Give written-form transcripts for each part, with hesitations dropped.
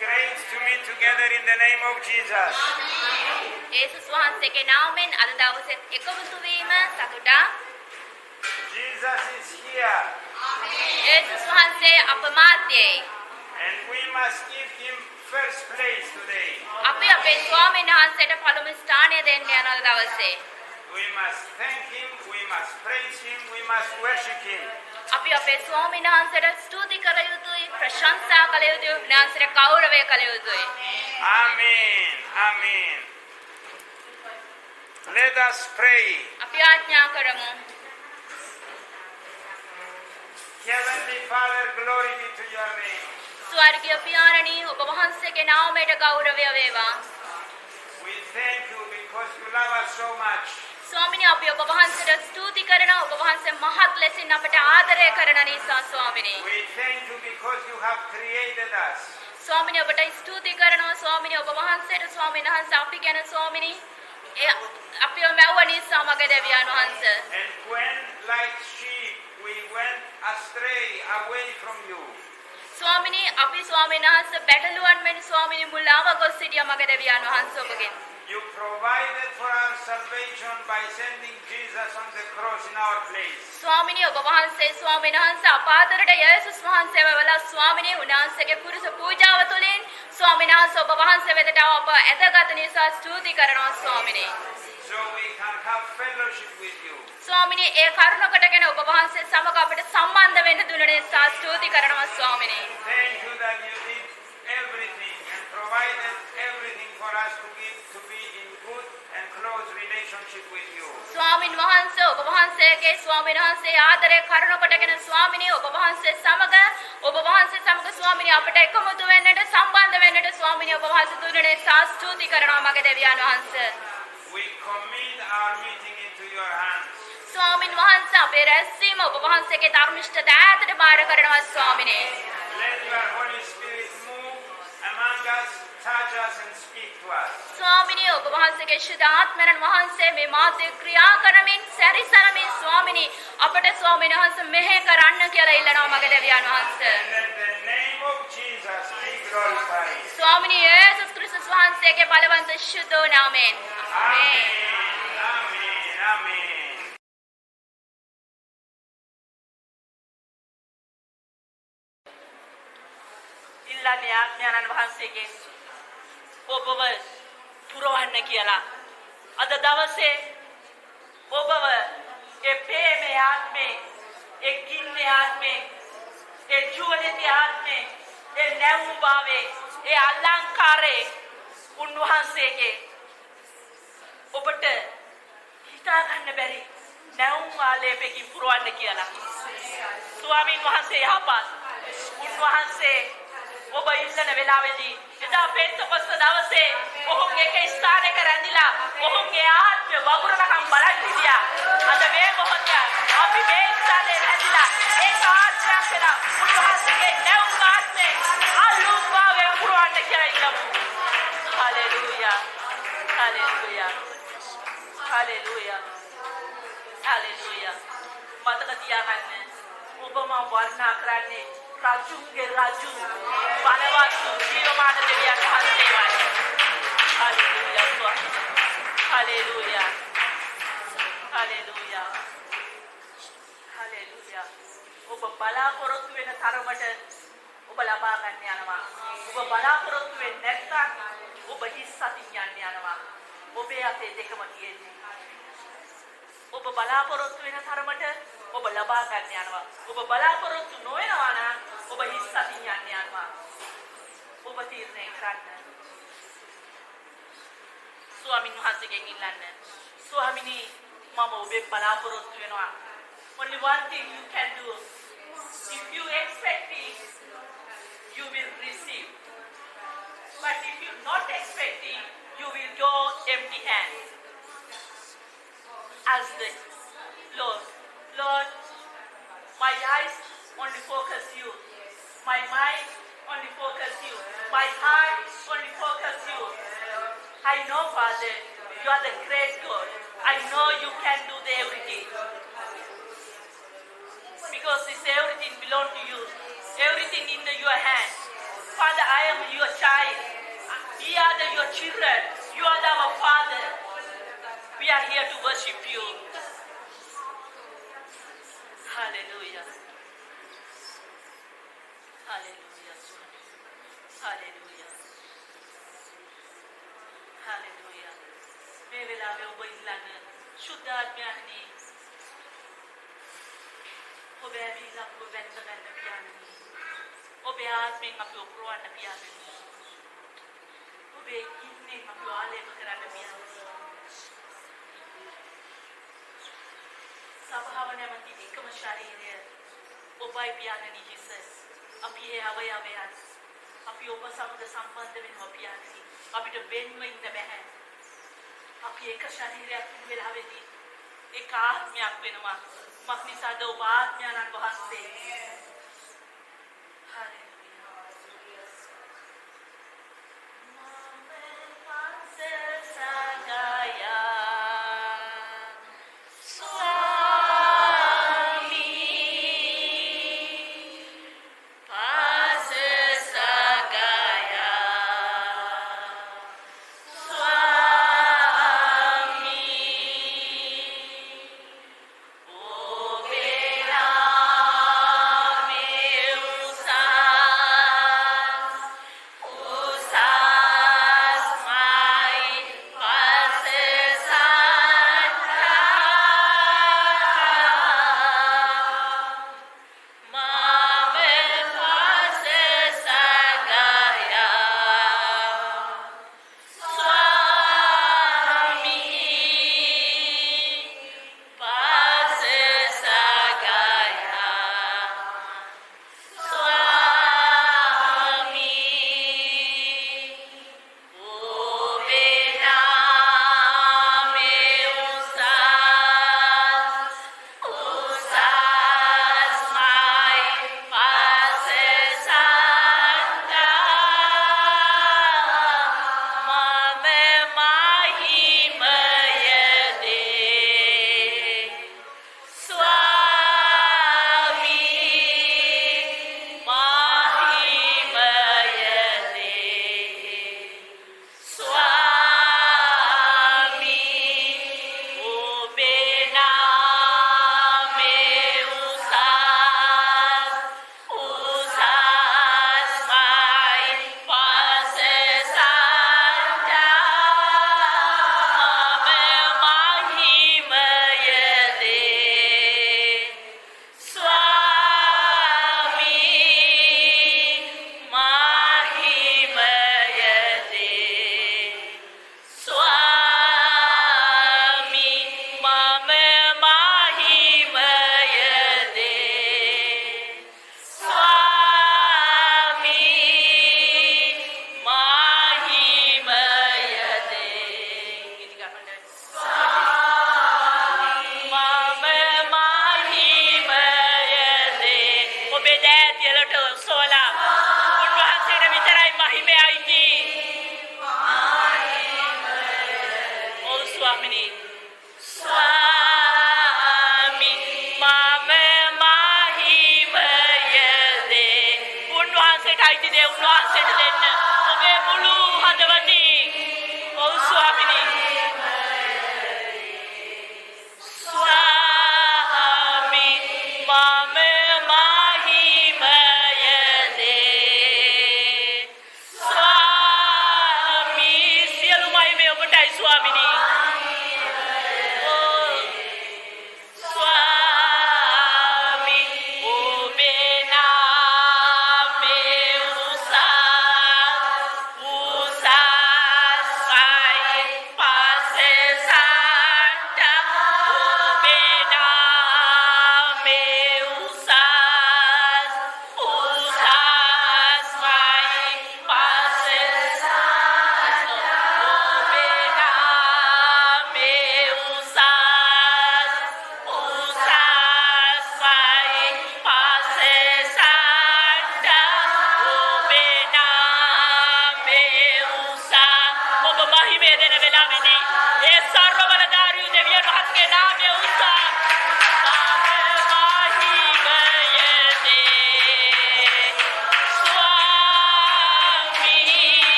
grace to meet together in the name of Jesus. යේසුස් වහන්සේගේ නාමයෙන් අද දවසෙත් එකමුතු වීම සතුටක්. Jesus is here. යේසුස් වහන්සේ අප මැදේ. And we must give him first place today. අපි අපේ ස්වාමීන් වහන්සේට පළමු ස්ථානය දෙන්න යන අද දවසේ. We must thank him, we must praise him, we must worship him. අපි අපේ ස්වාමීන් වහන්සේට ස්තුති කළ යුතුයි, ප්‍රශංසා කළ යුතුයි, උන්වහන්සේට ගෞරවය කළ යුතුයි. Amen. Amen. Let us pray. අපි ආඥා කරමු. Heavenly Father, glory be to your name. ස්වර්ගීය පියාණනි, ඔබ වහන්සේගේ නාමයට ගෞරවය වේවා. We thank you because you love us so much. ස්වාමිනී, අපි ඔබ වහන්සේට ස්තුති කරනවා. ඔබ වහන්සේ මහත් ලෙසින් අපට ආදරය කරන නිසා ස්වාමිනී. We thank you because you have created us. ස්වාමිනී, ඔබට ස්තුති කරනවා. ස්වාමිනී, ඔබ වහන්සේට ස්වාමීන් වහන්සේ අපි ගැන ස්වාමිනී අපිව මැව්ව නිසා මගේ දෙවියන් වහන්සේ. And when like sheep we went astray away from you. ස්වාමිනී, අපි ස්වාමීන් වහන්සේ බැටළුවන් මෙන් ස්වාමිනී මුලාව ගොස් සිටියා මගේ දෙවියන් වහන්සේ ඔබගෙන්. You provided for our salvation by sending Jesus on the cross in our place. ස්වාමිනී, ඔබ වහන්සේ ස්වාමීන් වහන්සේ අපාතරට යේසුස් වහන්සේව වල ස්වාමිනී උන්වහන්සේගේ කුරුස පූජාව තුළින් ස්වාමීන් වහන්සේ ඔබ වහන්සේ වෙතට අප ඇදගත් නිසා ස්තුති කරනවා ස්වාමිනී. So we can have fellowship with you. ස්වාමිනී, ඒ කරුණ කොටගෙන ඔබ වහන්සේ සමග අපිට සම්බන්ධ වෙන්න දුන නිසා ස්තුති කරනවා ස්වාමිනී. Thank you that you did everything and provided everything for us to be in good and close relationship with you. ස්වාමින් වහන්සේ ඔබ වහන්සේගේ ස්වාමීන් වහන්සේ ආදරය කරුණ කොටගෙන ස්වාමිනී ඔබ වහන්සේ සමග ස්වාමිනී අපිට එකමුතු වෙන්නට සම්බන්ධ වෙන්නට ස්වාමිනී ඔබ වහන්සේ දුන්නේ ස්තුති කරනවා මගේ දෙවියන් වහන්සේ. We commit our meeting into your hands. ස්වාමින් වහන්සේ අපේ රැස්වීම ඔබ වහන්සේගේ ධර්මිෂ්ඨ දයාවට බාර කරනවා ස්වාමිනී. Let your Holy Spirit move among us, touch us and speak to us. ස්වාමිනී ඔබ වහන්සේගේ ශුද්ධ ආත්මයන් වහන්සේ මේ මාධ්‍ය ක්‍රියා කරමින් සැරිසරමින් ස්වාමිනී අපට ස්වාමීන් වහන්සේ මෙහෙ කරන්න කියලා ඉල්ලනවා මගේ දෙවියන් වහන්සේ. Let the name of Jesus be glorified. ස්වාමිනී යේසුස් ක්‍රිස්තුස් වහන්සේගේ බලවන්ත ශුද්ධ නාමයෙන්. Amen. Amen. Amen. ඉල්ලන්නේ ආඥානන් වහන්සේගෙන් ඔබව පුරවන්න කියලා. අද දවසේ ඔබව ඒ ප්‍රේමයේ ආත්මේ, ඒ ගින්නේ ආත්මේ, ඒ ජීවිතයේ ආත්මේ, ඒ නැවුම්භාවයේ, ඒ අලංකාරයේ උන්වහන්සේගේ ඔබට හිතා ගන්න බැරි නැවුම් ආලේපකින් පුරවන්න කියලා. ස්වාමීන් වහන්සේ යහපත් උන්වහන්සේ ඔබ ඉල්ලන වෙලාවේදී එදා පෙන්තකොස්ත දවසේ ඔහුගේ එක ස්ථානයක රැඳිලා ඔහුගේ ආත්මය වගුරුණකම් බලන් හිටියා. අද මේ මොහොතේ අපි මේ ස්ථානයේ රැඳිලා ඒක ආත්මයක් වෙලා උන්වහන්සේගේ නැවුම් ආත්මේ අලුම්භාවයෙන් පුරවන්න කියලා ඉල්ලමු. හලෙලූයා. හලෙලූයා. හලෙලූයා. හලෙලූයා. මතක තියාගන්න ඔබ මම වර්ණනා කරන්නේ රාජුගේ රාජු බලවත් ජීවමාන දෙවියන් වහන්සේවයි. හලෙලූයා. හලෙලූයා. හලෙලූයා. හලෙලූයා. ඔබ බලාපොරොත්තු වෙන තරමට ඔබ ලබා ගන්න යනවා. ඔබ බලාපොරොත්තු වෙන්නේ නැත්නම් ඔබ හිස් අතින් යන්න යනවා. ඔබේ අතේ දෙකම තියෙන්නේ. ඔබ බලාපොරොත්තු වෙන තරමට ඔබ ලබා ගන්න යනවා. ඔබ බලාපොරොත්තු නොවනවා නම් ඔබ හිස් අතින් යන්න යනවා. ඔබ තීරණය කරන්න. ස්වාමීන් වහන්සේගෙන් ඉල්ලන්න. ස්වාමිනී මම ඔබේ බලාපොරොත්තු වෙනවා. Only one thing you can do. If you expect it, you will receive. But if you not expecting, you will go empty hands. Ask the Lord, Lord, my eyes only focus you. My mind only focus you. My heart only focus you. I know, Father, you are the great God. I know you can do everything. Because this everything belongs to you. Everything in your hand. Father, I am your child. We are your children. You are our Father. We are here to worship you. Hallelujah. Hallelujah. Hallelujah. Hallelujah. මේ වෙලාවේ ඔබ ඉල්ලන්න ශුද්ධ ආත්මයන්හි ඔබ ඇවිල්ලා ඔබ වැඳ ගන්න පියාණනි. ඔබේ ආත්මෙන් අපි ඔපරවන්න පියාණනි. ඔබේ ගින්නෙන් අපි ආලේප කරන්න පියාණනි. සභාව නැමැති එකම ශරීරය ඔබයි පියාණනි ජීසස්. අපි ඒ අවයවයන් අපි ඔබ සමග සම්බන්ධ වෙනවා පියාණනි. අපිට වෙන්ව ඉන්න බෑ. අපි එක ශරීරයක් වෙලාවෙදී එක ආත්මයක් වෙනවා. මක් නිසාද ඔබ ආත්මයන්න් වහන්සේ.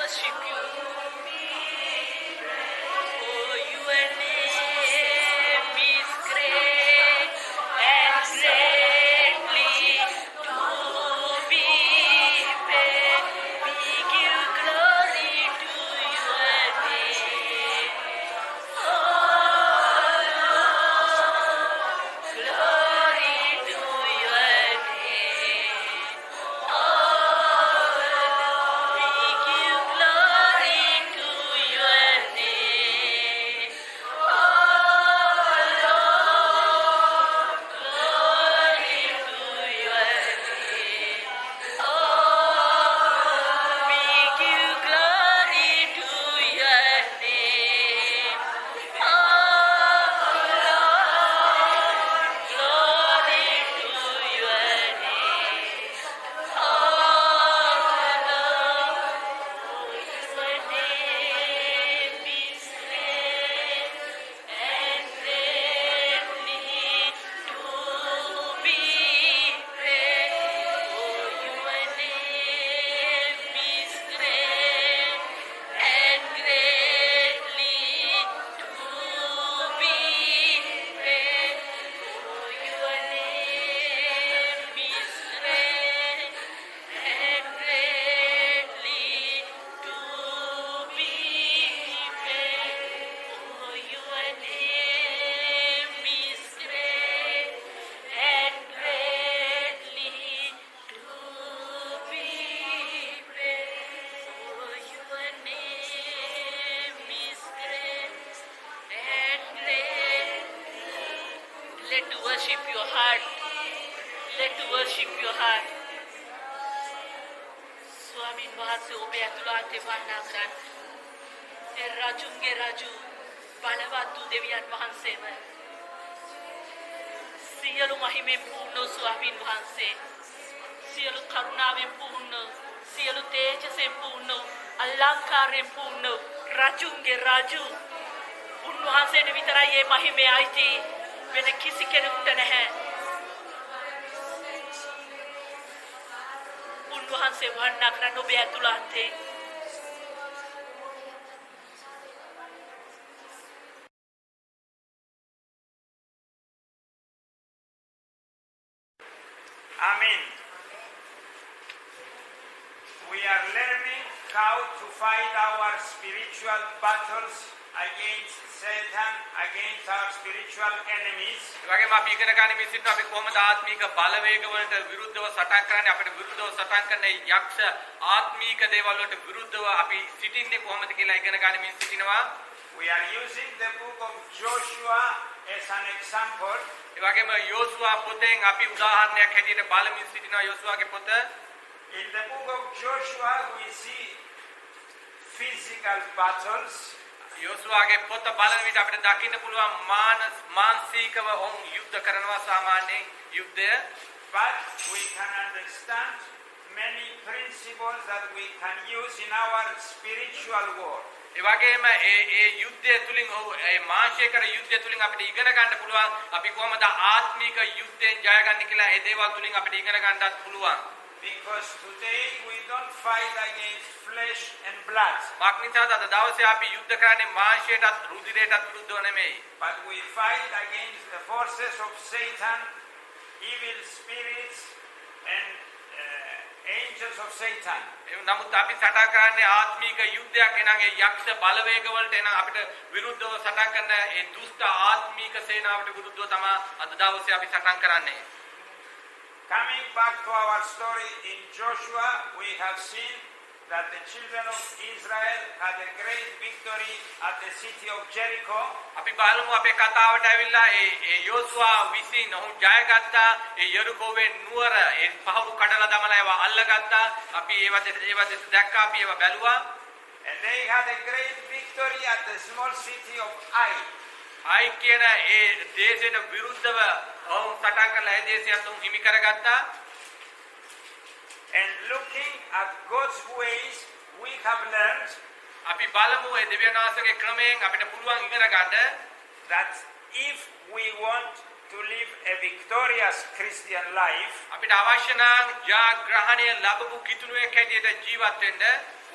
worship you. Oh, your name is great and greatly to be praised. We give glory to your name. Oh, glory to your name. Oh, we give glory to your name. Oh, Lord, glory to your name. Oh, we give glory to your name. Oh, Lord, glory to your name. Oh, Lord, your name is great and greatly to be praised. Oh, your name is great and greatly to be praised. Oh, your name is great and greatly to be praised. Oh, your name is great and greatly to be praised. Oh, your name is great and great. Let worship your heart. Let worship your heart. ස්වාමින් වහන්සේ ඔබ ඇතුළාතේ වන්නා කරන්න. ඒ රජුන්ගේ රජු බලවත් වූ දෙවියන් වහන්සේව සියලු මහිමෙන් පූර්ණ වූ ස්වාමින් වහන්සේ සියලු කරුණාවෙන් පූර්ණ සියලු තේජසෙන් පූර්ණ අලංකාරයෙන් පූර්ණ රජුන්ගේ රජු උන්වහන්සේට විතරයි මේ මහිමේ අයිති වෙන කිසි කෙනෙකුට නැහැ. උන්වහන්සේ වන්නා කරන්න ඔබ ඇතුළාතේ. Amen. We are learning how to fight our spiritual battles against Satan, against our spiritual enemies. ඒ වගේම අපි ඉගෙන ගන්න මේ සිට අපි කොහොමද ආත්මික බලවේග වලට විරුද්ධව සටන් කරන්නේ අපිට විරුද්ධව සටන් කරන යක්ෂ ආත්මික දේවල් වලට විරුද්ධව අපි සිටින්නේ කොහොමද කියලා ඉගෙන ගන්න මේ සිටිනවා. We are using the book of Joshua as an example. ඒ වගේම යෝසුවා පොතෙන් අපි උදාහරණයක් හැටියට බලමින් සිටිනවා යෝසුවාගේ පොත. In the book of Joshua we see physical battles. යෝසුවාගේ පොත බලන විට අපිට දකින්න පුළුවන් මානසිකව ඔවුන් යුද්ධ කරනවා සාමාන්‍යයෙන් යුද්ධය. But we can understand many principles that we can use in our spiritual war. ඒ වගේම ඒ යුද්ධය තුලින් ඒ මානසික යුද්ධය තුලින් අපිට ඉගෙන ගන්න පුළුවන් අපි කොහොමද ආත්මික යුද්ධයෙන් ජය ගන්න කියලා ඒ දේවල් තුලින් අපිට ඉගෙන ගන්නත් පුළුවන්. Because today we don't fight against flesh and blood. මාක්නිසාද අද දවසේ අපි යුද්ධ කරන්නේ මාංශයටත් රුධිරයටත් විරුද්ධව නෙමෙයි. But we fight against the forces of Satan, evil spirits and angels of Satan. නමුත් අපි සටන් කරන්නේ ආත්මික යුද්ධයක් එනගේ යක්ෂ බලවේග වලට එන අපිට විරුද්ධව සටන් කරන ඒ දුෂ්ට ආත්මික සේනාවට විරුද්ධව තමයි අද දවසේ අපි සටන් කරන්නේ. Coming back to our story in Joshua, we have seen that the children of Israel had a great victory at the city of Jericho. අපි බලමු අපේ කතාවට ඇවිල්ලා ඒ යෝසුවා විසින් ඔහු ජයගත්තා ඒ යරිකෝවේ නුවර ඒ පහරු කඩලා දමලා ඒවා අල්ලගත්තා. අපි ඒව දෙස දැක්කා අපි ඒව බැලුවා. And they had a great victory at the small city of Ai. Ai කියන ඒ දේශයට විරුද්ධව ඔවුන් සටන් කරලා ඒ දේශයත් උන් හිමි කරගත්තා. And looking at God's ways, we have learned අපි බලමු ඒ දෙවියන් වහන්සේගේ ක්‍රමයෙන් අපිට පුළුවන් ඉගෙන ගන්න that if we want to live a victorious Christian life, අපිට අවශ්‍ය නම් ජයග්‍රහණය ලැබපු කිතුණුවෙක් හැටියට ජීවත් වෙන්න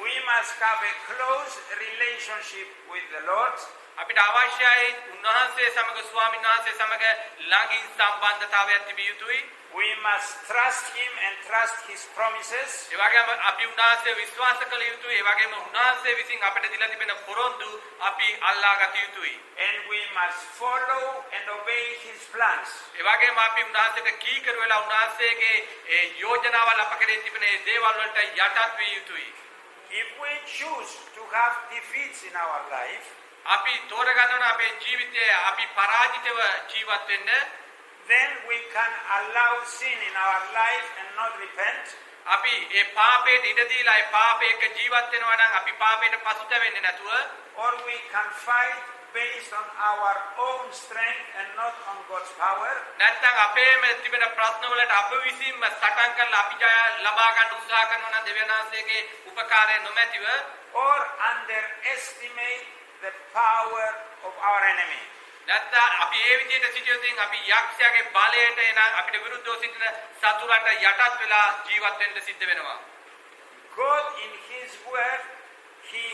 we must have a close relationship with the Lord. අපිට අවශ්‍යයි උන්වහන්සේ සමග ස්වාමීන් වහන්සේ සමග ළඟින් සම්බන්ධතාවයක් තිබිය යුතුයි. We must trust him and trust his promises. ඒ වගේම අපි උන්වහන්සේ විශ්වාස කළ යුතුයි. ඒ වගේම උන්වහන්සේ විසින් අපිට දීලා තිබෙන පොරොන්දු අපි අල්ලා ගත යුතුයි. And we must follow and obey his plans. ඒ වගේම අපි උන්වහන්සේට කීකරු වෙලා උන්වහන්සේගේ ඒ යෝජනාවල් අප කෙරෙහි තිබෙන ඒ දේවල් වලට යටත් විය යුතුයි. If we choose to have defeats in our life, අපි තෝරගන්න අපේ ජීවිතයේ අපි පරාජිතව ජීවත් වෙන්න, then we can allow sin in our life and not repent. අපි ඒ පාපයට ඉඩ දීලා ඒ පාපයක ජීවත් වෙනවා නම් අපි පාපයට පසුතැවෙන්නේ නැතුව, Or we can fight based on our own strength and not on God's power. නැත්නම් අපේම තිබෙන ප්‍රශ්න වලට අප විසින්ම සටන් කරලා අපි ජය ලබා ගන්න උත්සාහ කරනවා නම් දෙවියන් වහන්සේගේ උපකාරය නොමැතිව, Or underestimate the power of our enemy. නැත්නම් අපි ඒ විදිහට සිටියොත් අපි යක්ෂයාගේ බලයට එනම් අපිට විරුද්ධව සිටින සතුරට යටත් වෙලා ජීවත් වෙන්න සිද්ධ වෙනවා. God in his word, he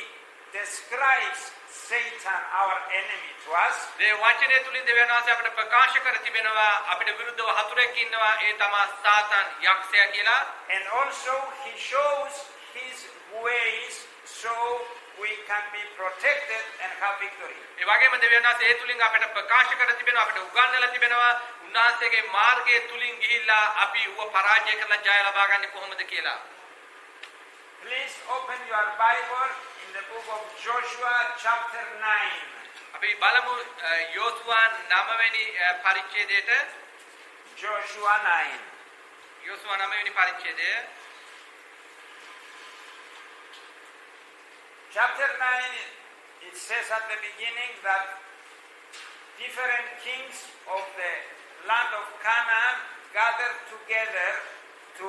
describes Satan, our enemy, to us. මේ වචනේ තුලින් දෙවියන් වහන්සේ අපිට ප්‍රකාශ කර තිබෙනවා අපිට විරුද්ධව හතුරෙක් ඉන්නවා, ඒ තමයි සාතන් යක්ෂයා කියලා. And also he shows his ways so we can be protected and have victory. ඒ වගේම දෙවියන් වහන්සේ ඒ තුලින් අපිට ප්‍රකාශ කර තිබෙනවා අපිට උගන්වලා තිබෙනවා උන්වහන්සේගේ මාර්ගයේ තුලින් ගිහිල්ලා අපි ඌව පරාජය කරලා ජය ලබා ගන්නේ කොහොමද කියලා. Please open your Bible in the book of Joshua chapter 9. අපි බලමු යෝසුවා 9 වෙනි පරිච්ඡේදයට. Joshua 9. යෝසුවා 9 වෙනි පරිච්ඡේදය. Chapter 9, it says at the beginning that different kings of the land of Canaan gathered together to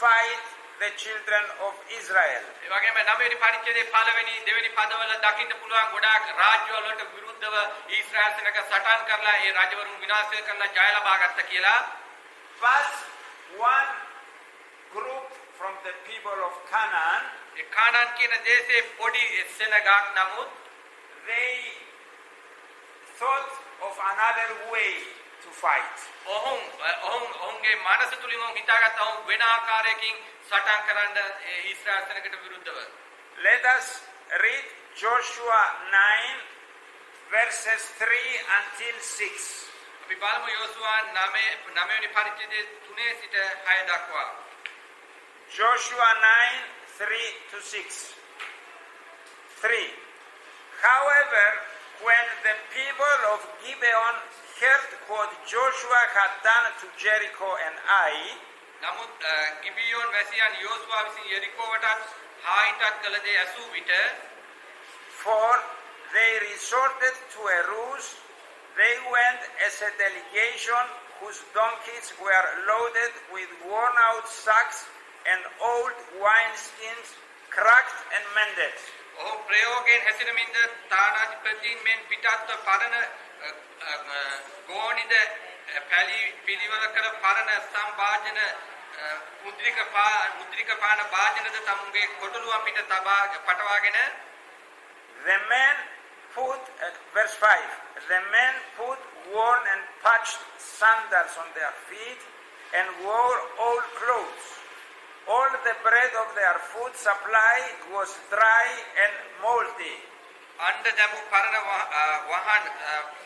fight the children of Israel. ඒ වගේම 9 වෙනි පරිච්ඡේදයේ පළවෙනි දෙවෙනි පදවල දකින්න පුළුවන් ගොඩාක් රාජ්‍යවල වලට විරුද්ධව ඊශ්‍රායල් සෙනඟ සටන් කරලා ඒ රජවරුන් විනාශ කරලා ජය ලබා ගත්ත කියලා. But one group from the people of Canaan, ඒ කානාන් කියන දේශයේ පොඩි සෙනඟක් නමුත් they thought of another way to fight. ඔවුන්ගේ මනස තුලින් ඔවුන් හිතාගත්ත ඔවුන් වෙන ආකාරයකින් සටන් කරන්න ඒ ඊශ්‍රායල් සෙනඟට විරුද්ධව. Let us read Joshua 9 verses 3 until 6. අපි බලමු යෝසුවා 9 වෙනි පරිච්ඡේදයේ 3 සිට 6 දක්වා. Joshua 9, 3 to 6. 3. However, when the people of Gibeon heard what Joshua had done to Jericho and Ai, නමුත් ගිබියෝන් වැසියන් යෝසුවා විසින් යෙරිකෝවට හායිටක් කළ දේ ඇසූ විට, for they resorted to a ruse, they went as a delegation whose donkeys were loaded with worn-out sacks and old wineskins, cracked and mended. ඔහු ප්‍රයෝගයෙන් හැසිරෙමින්ද තානාධිපතීන් මෙන් පිටත්ව පරණ ගෝනිද පැලි පිළිවෙල කර පරණ සම්භාජන මුද්‍රික පාන භාජනද තමුන්ගේ කොටලුවන් පිට තබා පටවාගෙන, The men put, verse 5, the men put worn and patched sandals on their feet and wore old clothes. All the bread of their food supply was dry and moldy. අණ්ඩ දැමු පරණ වහන්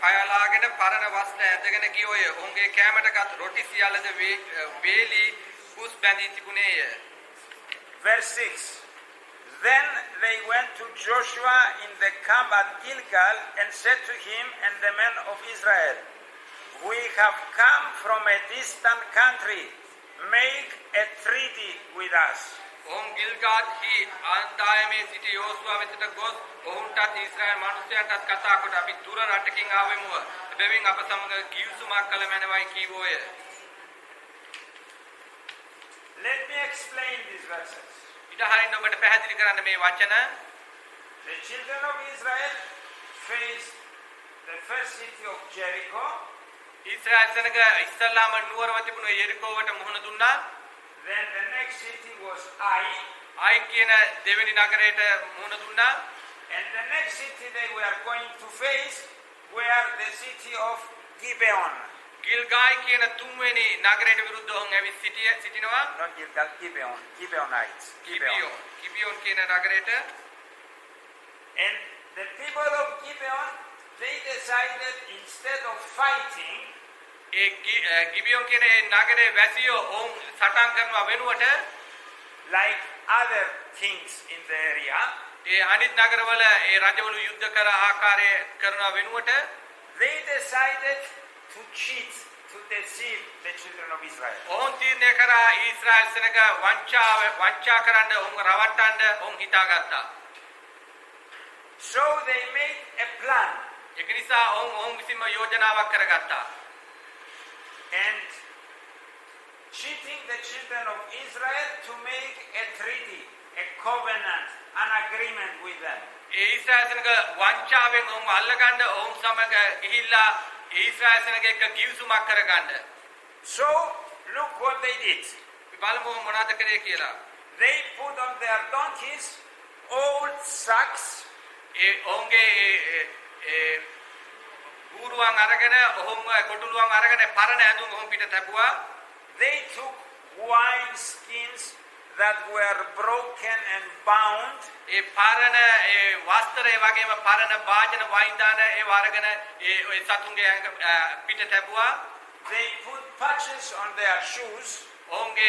පයලාගෙන පරණ වස්ත්‍ර ඇඳගෙන ගියෝය. ඔවුන්ගේ කැමරටගත් රොටි සියල්ලද වේලි කුස් බැඳී තිබුණේය. Verse 6. Then they went to Joshua in the camp at Gilgal and said to him and the men of Israel, We have come from a distant country. Make a treaty with us. ඔවුන් ගිල්ගාද්හි ආන්දායමේ සිටි යෝසුවා වෙතට ගොස් ඔවුන්ටත් ඊශ්‍රායල් මිනිසයන්ටත් කතා කොට අපි දුර රටකින් ආවෙමු. එබැවින් අප සමග ගිවිසුමක් කළ මැනවයි කීවෝය. Let me explain these verses. ඉතහරින් ඔබට පැහැදිලි කරන්න මේ වචන. The children of Israel faced the first city of Jericho. Israel සෙනඟ ඉස්සල්ලාම නුවරව තිබුණු යෙරිකෝවට මුහුණ දුන්නා. Then the next city was Ai. ආයි කියන දෙවෙනි නගරයට මුහුණ දුන්නා. And the next city they were going to face were the city of Gibeon. ගිල්ගායි කියන තුන්වෙනි නගරයට විරුද්ධව ඔවුන් ඇවිත් සිටිනවා. Not Gilgal, Gibeon. Gibeonites. ගිබියෝන් කියන නගරයට. And the people of Gibeon, they decided instead of fighting, ගිබියෝන් කියන නගරේ වැසියෝ ඔවුන් සටන් කරනවා වෙනුවට like other kings in the area, අනිත් නගරවල රජවලු යුද්ධ කර ආකාරය කරනවා වෙනුවට they decided to cheat, to deceive the children of Israel. ඔවුන් තීරණය කරා ඊශ්‍රායල් සෙනග වංචා කරන්න ඔවුන් රවට්ටන්න ඔවුන් හිතාගත්තා. So they made a plan. ඒක නිසා ඔවුන් විසින්ම යෝජනාවක් කරගත්තා. And cheating the children of Israel to make a treaty, a covenant, an agreement with them. Israel සෙනග වංචාවෙන් ඔවුන් අල්ලගන්න ඔවුන් සමග ගිහිල්ලා ඊශ්‍රායල් සෙනග එක්ක ගිවිසුමක් කරගන්න. So look what they did. බලමු මොනවද කරේ කියලා. They put on their donkeys old sacks. ඔවුන්ගේ ගුරුවන් අරගෙන ඔවුන් කොටුළුවන් අරගෙන පරණ ඇඳුම් ඔවුන් පිට තැබුවා. They took wine skins that were broken and bound. පරණ වස්ත්‍රය වගේම පරණ වාජන වයින් දාන අරගෙන සතුන්ගේ පිට තැබුවා. They put patches on their shoes. ඔවුන්ගේ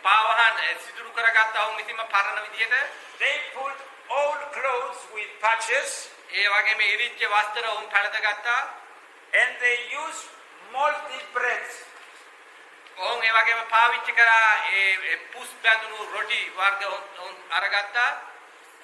පාවහන් සිදුරු කරගත්තා ඔවුන් විසින්ම පරණ විදියට. They put old clothes with patches. වගේම ඉරිච්ච වස්ත්‍ර ඔවුන් පැළඳගත්තා. And they used moldy bread. ඔවුන් වගේම පාවිච්චි කරා පුස් බැඳුණු රොටි වර්ග ඔවුන් අරගත්තා.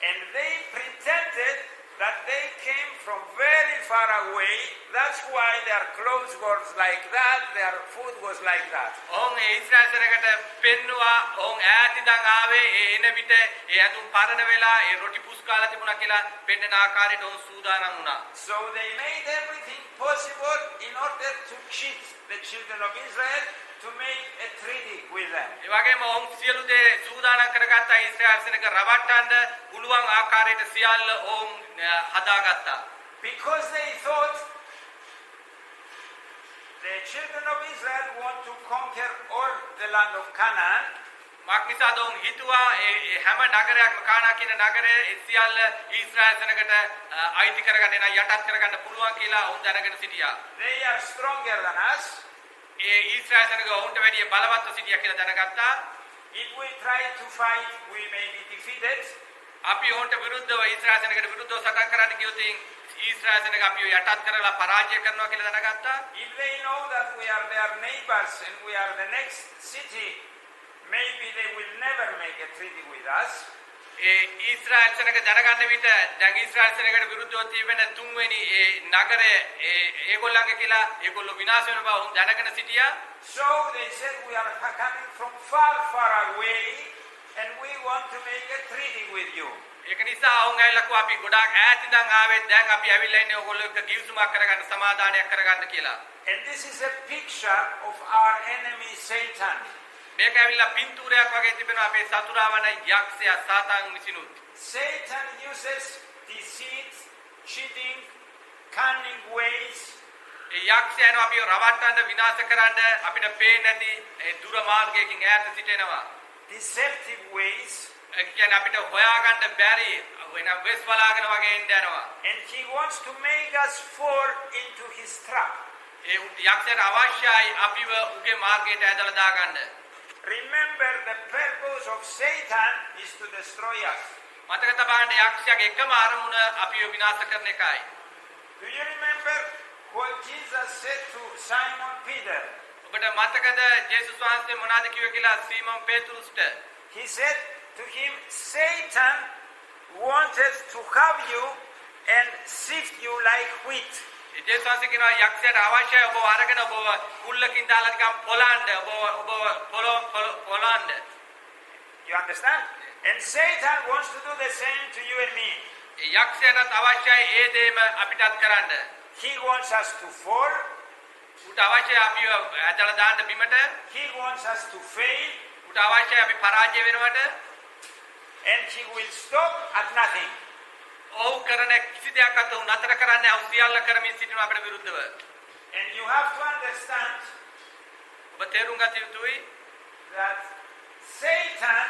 And they pretended that they came from very far away. That's why their clothes were like that, their food was like that. ඔවුන් ඊශ්‍රායල් සෙනගට පෙන්නවා ඔවුන් ඈතින්දන් ආවේ එන විට ඇඳුම් පරණ වෙලා රොටි පුස් කාලා තිබුණා කියලා පෙන්වන ආකාරයට ඔවුන් සූදානම් වුණා. So they made everything possible in order to cheat the children of Israel, to make a treaty with them. වගේම ඔවුන් සියලු දේ සූදානම් කරගත්තා ඊශ්‍රායල් සෙනග රවට්ටන්න පුළුවන් ආකාරයට සියල්ල ඔවුන් හදාගත්තා. Because they thought the children of Israel want to conquer all the land of Canaan. මාක්නිසාද ඔවුන් හිතුවා හැම නගරයක්ම කානා කියන නගරය සියල්ල ඊශ්‍රායල් සෙනගට අයිති කරගන්න යටත් කරගන්න පුළුවන් කියලා ඔවුන් දැනගෙන සිටියා. They are stronger than us. Israel සෙනග ඔවුන්ට වැඩිය බලවත්ව සිටියා කියලා දැනගත්තා. If we try to fight, we may be defeated. අපි ඔවුන්ට විරුද්ධව ඊශ්‍රායල් සෙනගට විරුද්ධව සටන් කරන්න ගියොත් ඊශ්‍රායල් සෙනග අපිව යටත් කරලා පරාජය කරනවා කියලා දැනගත්තා. If they know that we are their neighbors and we are the next city, maybe they will never make a treaty with us. Israel සෙනග දැනගන්න විට දැන් ඊශ්‍රායල් සෙනගට විරුද්ධව තියෙන තුන්වෙනි නගරය ඒගොල්ලන්ගේ කියලා ඒගොල්ලෝ විනාශ වෙන බව ඔවුන් දැනගෙන සිටියා. So they said we are coming from far, far away and we want to make a treaty with you. ඒක නිසා ඔවුන් ඇවිල්ලා අපි ගොඩාක් ඈතින්දන් ආවේ දැන් අපි ඇවිල්ලා ඉන්නේ ඔයගොල්ලෝ එක්ක ගිවිසුමක් කරගන්න සමාදානයක් කරගන්න කියලා. And this is a picture of our enemy Satan. මේක ඇවිල්ලා පින්තූරයක් වගේ තිබෙනවා අපේ සතුරා වන යක්ෂයා සාතාන් විසිනුත්. Satan uses deceit, cheating, cunning ways. යක්ෂයන් අපිව රවට්ටන්න විනාශ කරන්න අපිට පේන්නේ නැති දුර මාර්ගයකින් ඈත සිටිනවා. Deceptive ways. කියන්නේ අපිට හොයාගන්න බැරි වෙන වෙස් බලාගෙන වගේ ඉඳනවා. And he wants to make us fall into his trap. යක්ෂයන් අවශ්‍යයි අපිව උගේ මාර්ගයට ඇදලා දාගන්න. Remember, the purpose of Satan is to destroy us. මතක තබන්න යක්ෂයාගේ එකම අරමුණ අපිව විනාශ කරන එකයි. Do you remember what Jesus said to Simon Peter? ඔබට මතකද ජේසුස් වහන්සේ මොනවද කිව්වේ කියලා සීමෝන් පේතුරුස්ට? He said to him, Satan wanted to have you and sift you like wheat. ජේසුස් වහන්සේ කියනවා යක්ෂයාට අවශ්‍යයි ඔබ අරගෙන ඔබ කුල්ලකින් දාලා නිකන් පොලන්න පොලන්න. You understand? And Satan wants to do the same to you and me. යක්ෂයාට අවශ්‍යයි ඒ දේම අපිටත් කරන්න. He wants us to fall. උට අවශ්‍යයි අපිව ඇදලා දාන්න බිමට. He wants us to fail. උට අවශ්‍යයි අපි පරාජය වෙනවට. and he will stop at nothing. ඔහු කරන කිසි දෙයක් අත උ නතර කරන්නේ ඔහු සියල්ල කරමින් සිටිනවා අපිට විරුද්ධව. And you have to understand ඔබ තේරුම් ගත යුතුයි that Satan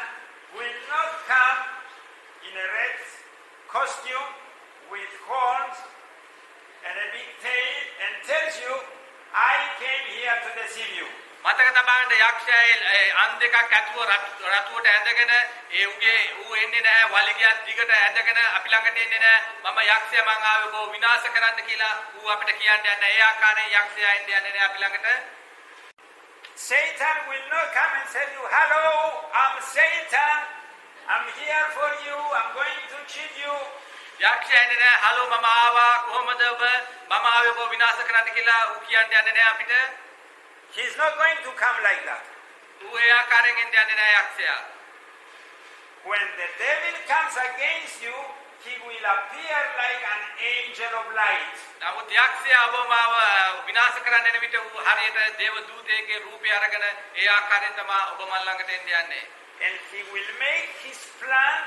will not come in a red costume with horns and a big tail and tells you, I came here to deceive you. මතක තබන්න යක්ෂයා අන් දෙකක් ඇතුව රතුවට ඇඳගෙන ඌ එන්නේ නැහැ වලිගයක් දිගට ඇඳගෙන අපි ළඟට එන්නේ නැහැ මම යක්ෂයා මං ආවේ ඔබ විනාශ කරන්න කියලා ඌ අපිට කියන්න යන්නේ ඒ ආකාරයෙන් යක්ෂයා එන්නේ නැහැ අපි ළඟට. Satan will not come and tell you, hello, I'm Satan, I'm here for you, I'm going to cheat you. යක්ෂයා එන්නේ නැහැ හලෝ මම ආවා කොහොමද ඔබ මම ආවේ ඔබ විනාශ කරන්න කියලා ඌ කියන්න යන්නේ නැහැ අපිට. He's not going to come like that. ඌ ඒ ආකාරයෙන් එන්නේ නැහැ යක්ෂයා. When the devil comes against you, he will appear like an angel of light. නමුත් යක්ෂයා ඔබ මාව විනාශ කරන්න එන විට ඌ හරියට දේව දූතයෙක්ගේ රූපය අරගෙන ඒ ආකාරයෙන් තමයි ඔබ මල් ළඟට එන්න යන්නේ. And he will make his plan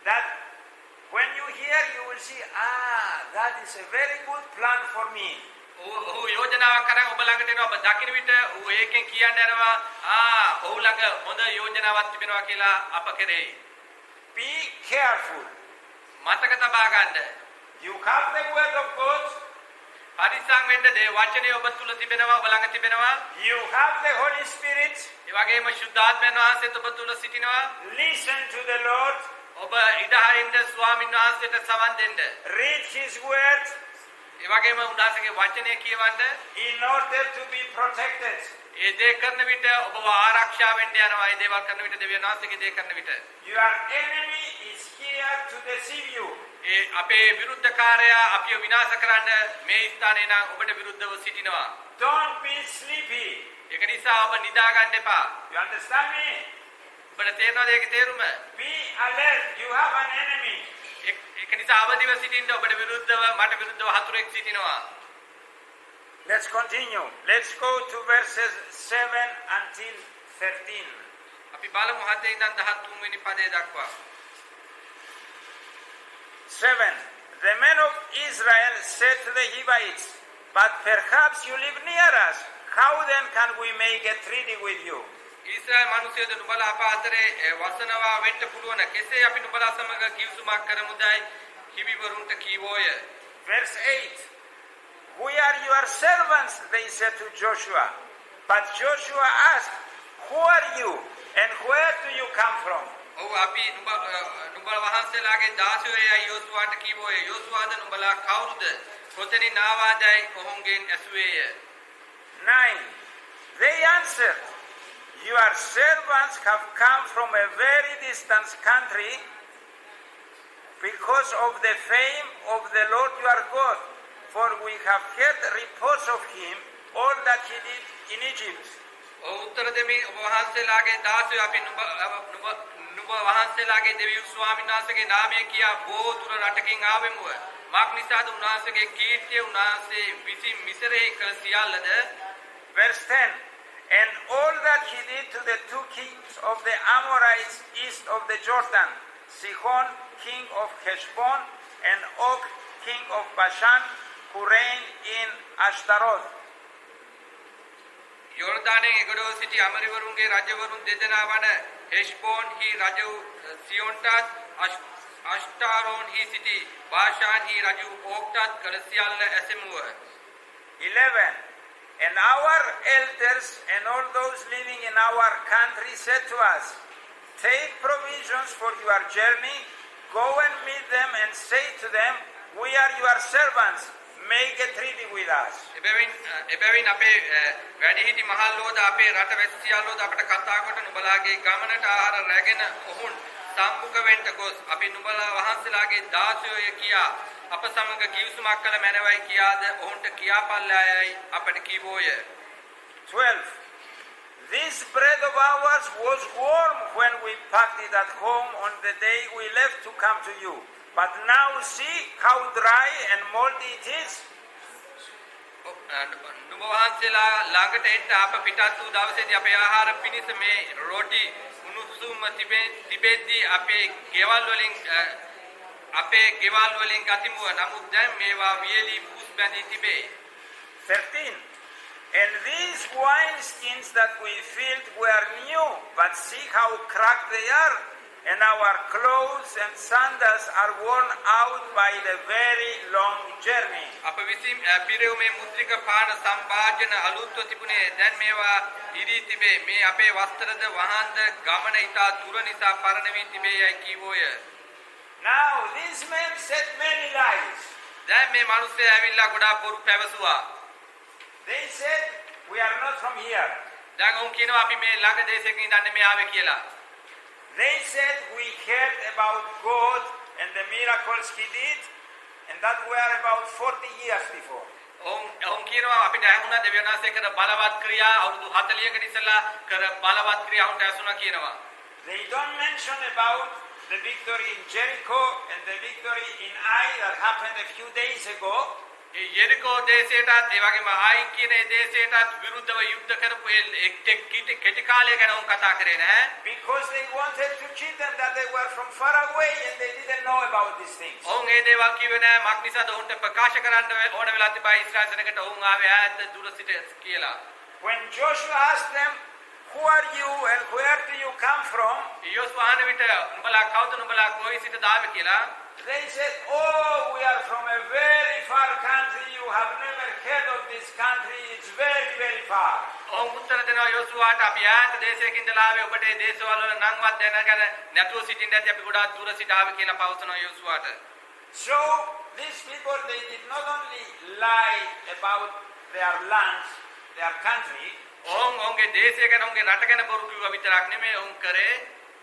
that when you hear, you will see, that is a very good plan for me. ඔහු යෝජනාවක් කරන් ඔබ ළඟට එනවා ඔබ දකින්න විට ඌ ඒකෙන් කියන්න යනවා ඔහු ළඟ හොඳ යෝජනාවක් තිබෙනවා කියලා අප කෙරේ. Be careful. මතක තබා ගන්න. You have the word of God. පරිස්සම් වෙන්න දේ වචනේ ඔබ තුල තිබෙනවා ඔබ ළඟ තිබෙනවා. You have the Holy Spirit. ඒ වගේම ශුද්ධාත්මයන් වහන්සේත් ඔබ තුල සිටිනවා. Listen to the Lord. ඔබ ඉදහරින්න ස්වාමීන් වහන්සේට සවන් දෙන්න. Read his word. ඒ වගේම උන්වහන්සේගේ වචනය කියවන්න. In order to be protected. ඒ දේ කරන විට ඔබව ආරක්ෂා වෙන්න යනවා. ඒ දේවල් කරන විට දෙවියන් වහන්සේගේ දේ කරන විට. Your enemy is here to deceive you. ඒ අපේ විරුද්ධකාරයා අපිව විනාශ කරන්න මේ ස්ථානේ නම් ඔබට විරුද්ධව සිටිනවා. Don't be sleepy. ඒක නිසා ඔබ නිදා ගන්න එපා. You understand me? ඔබට තේරෙනවද ඒකේ තේරුම? Be alert. You have an enemy. ඒක නිසා අවදිව සිටින්න ඔබට විරුද්ධව මට විරුද්ධව හතුරෙක් සිටිනවා. Let's continue. Let's go to verses 7 until 13. අපි බලමු 7 ඉඳන් 13 වෙනි පදේ දක්වා. 7. The men of Israel said to the Hivites, but perhaps you live near us. How then can we make a treaty with you? Israel මිනිසුන්ද නුඹලා අප අතරේ වසනවා වෙන්න පුළුවන්. කෙසේ අපි නුඹලා සමග කිවිසුමක් කරමුදයි හිවිවරුන්ට කීවෝය. Verse 8. We are your servants, they said to Joshua. But Joshua asked, who are you and where do you come from? ඔව් අපි නුඹලා වහන්සේලාගේ දාසයෝයි යෝසුවාට කීවෝය. යෝසුවාද නුඹලා කවුරුද? කොතනින් ආවාදයි ඔවුන්ගෙන් ඇසුවේය. 9. They answered, your servants have come from a very distant country because of the fame of the Lord your God, for we have heard reports of him, all that he did in Egypt. උත්තර දෙමි ඔබ වහන්සේලාගේ දාසයෝ අපි නුඹ වහන්සේලාගේ දෙවියන් ස්වාමීන් වහන්සේගේ නාමය කියා බොහෝ දුර රටකින් ආවෙමුව. මාක් නිසාද උන්වහන්සේගේ කීර්තිය උන්වහන්සේ විසින් මිසරෙහි කළ සියල්ලද. Verse 10. And all that he did to the two kings of the Amorites east of the Jordan, Sihon, king of Heshbon, and Og, king of Bashan, who reigned in Ashtaroth. යෝර්දානයේ එගොඩව සිටි අමරිවරුන්ගේ රජවරුන් දෙදෙනා වන හෙෂ්බෝන් හි රජු සියොන්ටත් අෂ්ටාරෝන් හි සිටි බාෂාන් හි රජු ඕක්ටත් කළ සියල්ල ඇසෙමුව. 11. And our elders and all those living in our country said to us, take provisions for your journey, go and meet them and say to them, we are your servants, make a treaty with us. එබැවින් අපේ වැඩිහිටි මහල්ලෝද අපේ රට වැසියල්ලෝද අපට කතා කොට නුඹලාගේ ගමනට ආහාර රැගෙන ඔවුන් සම්මුඛ වෙන්න ගොස් අපි නුඹලා වහන්සේලාගේ දාසයෝය කියා අප සමග කිවිසුමක් කළ මැනවයි කියාද ඔවුන්ට කියාපල්ලායයි අපට කීවෝය. 12. This bread of ours was warm when we packed it at home on the day we left to come to you. But now see how dry and moldy it is. නුඹ වහන්සේලා ළඟට එන්න අප පිටත් වූ දවසේදී අපේ ආහාර පිණිස මේ රොටි උණු සුසුම තිබෙද්දී අපේ ගෙවල් වලින් ගතිමුව නමුත් දැන් මේවා වියලි පුස් බැඳී තිබේ. 13. And these wineskins that we filled were new, but see how cracked they are, and our clothes and sandals are worn out by the very long journey. අප විසින් පිරෙවුමේ මුද්‍රික පාන සම්භාජන අලුත්ව තිබුණේ දැන් මේවා ඉරී තිබේ. මේ අපේ වස්ත්‍රද වහන්ද ගමන ඉතා දුර නිසා පරණ වී තිබේ යයි කීවෝය. Now these men said many lies. දැන් මේ මිනිස්සු ඇවිල්ලා ගොඩාක් බොරු පැවසුවා. They said, we are not from here. දැන් ඔවුන් කියනවා අපි මේ ළඟ දේශයකින් ඉඳන් මේ ආවේ කියලා. They said, we heard about God and the miracles he did, and that were about 40 years before. ඔවුන් කියනවා අපිට ඇහුණා දෙවියන් වහන්සේ කර බලවත් ක්‍රියා අවුරුදු 40කට ඉස්සෙල්ලා කර බලවත් ක්‍රියා උන්ට ඇසුණා කියනවා. They don't mention about the victory in Jericho and the victory in Ai that happened a few days ago. ඒ යෙරිකෝ දේශයටත් ඒ වගේම ආයි කියන ඒ දේශයටත් විරුද්ධව යුද්ධ කරපු කෙටි කාලය ගැන උන් කතා කරේ නැහැ. Because they wanted to cheat them that they were from far away and they didn't know about these things. ඔවුන් ඒ දේවල් කිව්වේ නැහැ මක් නිසාද උන්ට ප්‍රකාශ කරන්න ඕන වෙලා තිබා ඊශ්‍රායල් සෙනඟට ඔවුන් ආවේ ඈත දුර සිට කියලා. When Joshua asked them, who are you and where do you come from? යෝසුව අහන විට උඹලා කවුද උඹලා කොයි සිටද ආවේ කියලා. They said, oh, we are from a very far country. You have never heard of this country. It's very, very far. ඔවුන් උත්තර දෙනවා යෝසුවාට අපි ඈත දේශයකින් ඉඳලා ආවේ ඔබට මේ දේශවල නම්වත් දැනගෙන නැතුව සිටින්න ඇති අපි ගොඩාක් දුර සිට ආවේ කියලා පවසනවා යෝසුවාට. So these people, they did not only lie about their lands, their country. ඔවුන්ගේ දේශය ගැන ඔවුන්ගේ රට ගැන බොරු කිව්වා විතරක් නෙමෙයි ඔවුන් කරේ.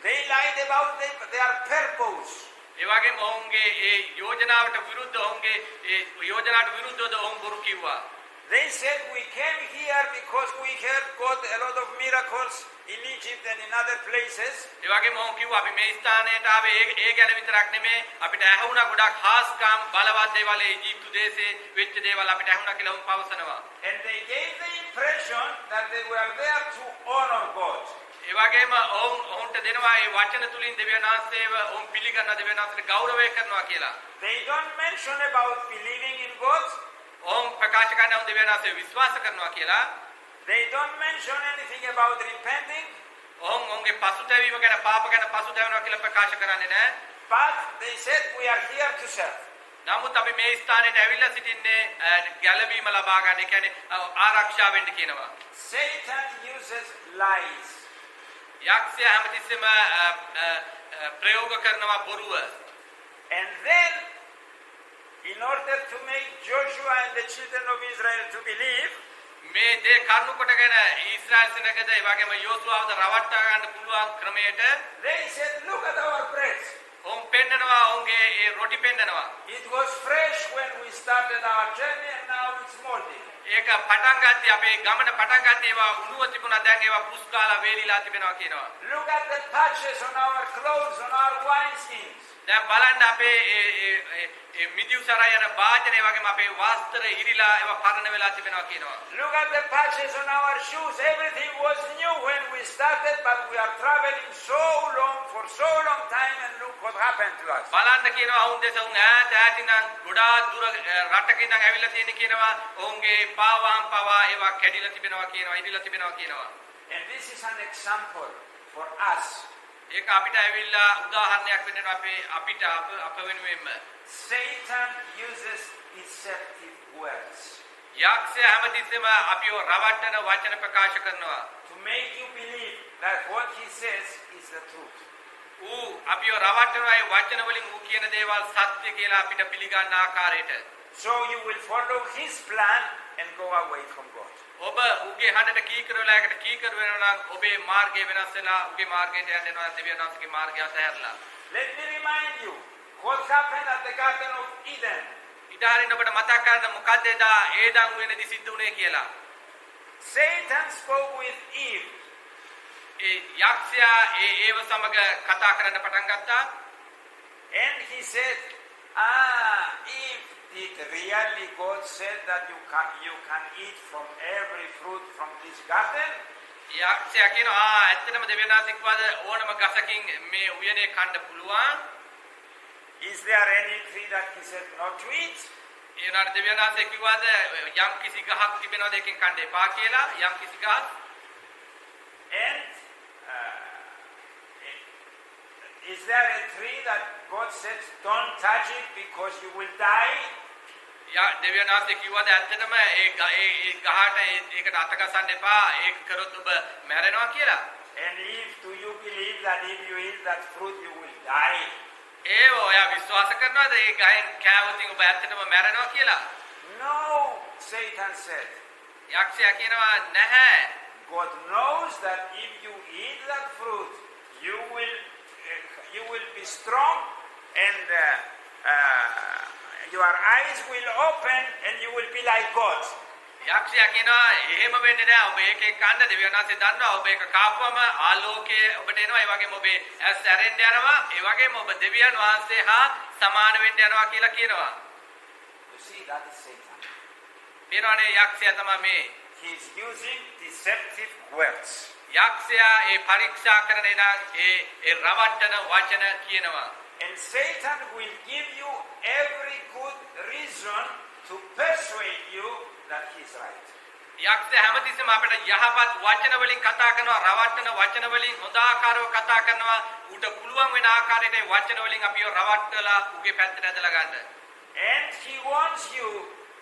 They lied about their purpose. ඒ වගේම ඔවුන්ගේ ඒ යෝජනාවට විරුද්ධව ඔවුන්ගේ ඒ යෝජනාවට විරුද්ධව ඔවුන් බොරු කිව්වා. They said, we came here because we heard God a lot of miracles in Egypt and in other places. ඒ වගේම ඔවුන් කිව්වා අපි මේ ස්ථානයට ආවේ ඒ ගැන විතරක් නෙමෙයි අපිට ඇහුණා ගොඩක් හාස්කම් බලවත් දේවල් ඊජිප්තු දේශේ වෙච්ච දේවල් අපිට ඇහුණා කියලා ඔවුන් පවසනවා. And they gave the impression that they were there to honor God. ඒ වගේම ඔවුන්ට දෙනවා මේ වචන තුලින් දෙවියන් වහන්සේව ඔවුන් පිළිගන්න දෙවියන් වහන්සේට ගෞරවය කරනවා කියලා. They don't mention about believing in God. ඔවුන් ප්‍රකාශ කරනවා දෙවියන් වහන්සේ විශ්වාස කරනවා කියලා. They don't mention anything about repenting. ඔවුන්ගේ පසුතැවීම ගැන පාප ගැන පසුතැවෙනවා කියලා ප්‍රකාශ කරන්නේ නැහැ. But they said, we are here to serve. නමුත් අපි මේ ස්ථානයට ඇවිල්ලා සිටින්නේ ගැලවීම ලබා ගන්න. ඒ කියන්නේ ආරක්ෂා වෙන්න කියනවා. Satan uses lies. යක්ෂයා හැමතිස්සෙම ප්‍රයෝග කරනවා බොරුව. And then, in order to make Joshua and the children of Israel to believe, මේ දේ කරුණු කොටගෙන ඊශ්‍රායල් සෙනගද ඒ වගේම යෝසුවවද රවට්ටා ගන්න පුළුවන් ක්‍රමයට they said, look at our bread. ඔවුන් පෙන්නනවා ඔවුන්ගේ ඒ රොටි පෙන්නනවා. It was fresh when we started our journey and now it's moldy. ඒක පටන් ගත්තී අපේ ගමන පටන් ගත්තී ඒවා උණුව තිබුණා දැන් ඒවා පුස්කාලා වේලිලා තිබෙනවා කියනවා. Look at the patches on our clothes, on our wineskins. දැන් බලන්න අපේ ඒ මිදියුසරා යන වාදනය වගේම අපේ වස්ත්‍ර ඉරිලා ඒවා පරණ වෙලා තිබෙනවා කියනවා. Look at the patches on our shoes. Everything was new when we started, but we are traveling so long for so long time and look what happened to us. බලන්න කියනවා වුන් දේශ උන් ඈත ඉඳන් ගොඩාක් දුර රටක ඉඳන් ඇවිල්ලා තියෙන කියනවා ඔවුන්ගේ පාවාම් පවා ඒවා කැඩිලා තිබෙනවා කියනවා ඉරිලා තිබෙනවා කියනවා. And this is an example for us. ඒක අපිට ඇවිල්ලා උදාහරණයක් වෙන්න අපිට අප වෙනුවෙන්ම Satan uses deceptive words යක්ෂයා හැමතිස්සෙම අපිව රවට්ටන වචන ප්‍රකාශ කරනවා. to make you believe that what he says is the truth. ඌ අපිව රවට්ටනවා ඒ වචන වලින් ඌ කියන දේවල් සත්‍ය කියලා අපිට පිළිගන්න ආකාරයට. So you will follow his plan and go away from God. ඔබ ඌගේ හඬට කීකර වෙලා ඒකට කීකර වෙනවා නම් ඔබේ මාර්ගය වෙනස් වෙලා ඌගේ මාර්ගයට යනවා දෙවියන් වහන්සේගේ මාර්ගය අතහැරලා. Let me remind you what happened at the Garden of Eden. ඉදාරින් ඔබට මතක් කරන්න මොකද්ද එදා ඒදන් වෙනදී සිද්ධ වුණේ කියලා. Satan spoke with Eve. ඒ යක්ෂයා ඒව සමග කතා කරන්න පටන් ගත්තා. And he said, Eve, did really God said that you can eat from every fruit from this garden? යක්ෂයා කියනවා ඇත්තටම දෙවියන්වහන්සේ කිව්වද ඕනම ගසකින් මේ උයනේ කන්න පුළුවන්. Is there any tree that he said not to eat? ඒ උනාට දෙවියන්වහන්සේ කිව්වද යම් කිසි ගහක් තිබෙනවද ඒකෙන් කන්න එපා කියලා යම් කිසි ගහක්. And is there a tree that God said don't touch it because you will die? දෙවියන්වහන්සේ කිව්වද ඇත්තටම ඒ ගහට ඒකට අත ගසන්න එපා ඒක කරොත් ඔබ මැරෙනවා කියලා. And do you believe that if you eat that fruit you will die? ඒ ඔයා විශ්වාස කරනවද ඒ ගහෙන් කෑවොතින් ඔබ ඇත්තටම මැරෙනවා කියලා? No, Satan said. යක්ෂයා කියනවා නැහැ. God knows that if you eat that fruit you will be strong and your eyes will open and you will be like God. යක්ෂයා කියනවා එහෙම වෙන්නේ නැහැ ඔබ ඒකෙන් කන්න දෙවියන්වහන්සේ දන්නවා ඔබ ඒක කාපුවම ආලෝකය ඔබට එනවා ඒ වගේම ඔබේ ඇස් ඇරෙන්න යනවා ඒ වගේම ඔබ දෙවියන් වහන්සේ හා සමාන වෙන්න යනවා කියලා කියනවා. You see, that is Satan. පේනවනේ යක්ෂයා තමයි මේ. He is using deceptive words. යක්ෂයා ඒ පරීක්ෂා කරන ඒ රවට්ටන වචන කියනවා. And Satan will give you every good reason to persuade you that he is right. යක්ෂයා හැමතිස්සෙම අපිට යහපත් වචන වලින් කතා කරනවා රවට්ටන වචන වලින් හොඳ ආකාරව කතා කරනවා උට පුළුවන් වෙන ආකාරයට ඒ වචන වලින් අපිව රවට්ටලා උගේ පැත්තට ඇදලා ගන්න. And he wants you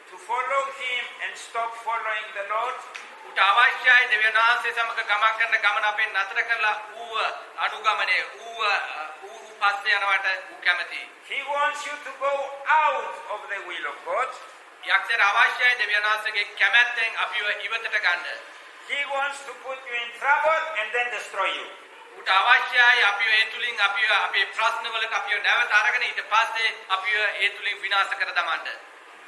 to follow him and stop following the Lord. උට අවශ්‍යයි දෙවියන් වහන්සේ සමග ගමන් කරන ගමන අපෙන් නතර කරලා ඌව අනුගමනය ඌ පස්සේ යනවට ඌ කැමති. He wants you to go out of the will of God. යක්ෂයාට අවශ්‍යයි දෙවියන් වහන්සේගේ කැමැත්තෙන් අපිව ඉවතට ගන්න. He wants to put you in trouble and then destroy you. උට අවශ්‍යයි අපිව ඒ තුලින් අපිව අපේ ප්‍රශ්න වලට අපිව නැවත අරගෙන ඊට පස්සේ අපිව ඒ තුලින් විනාශ කර දමන්න.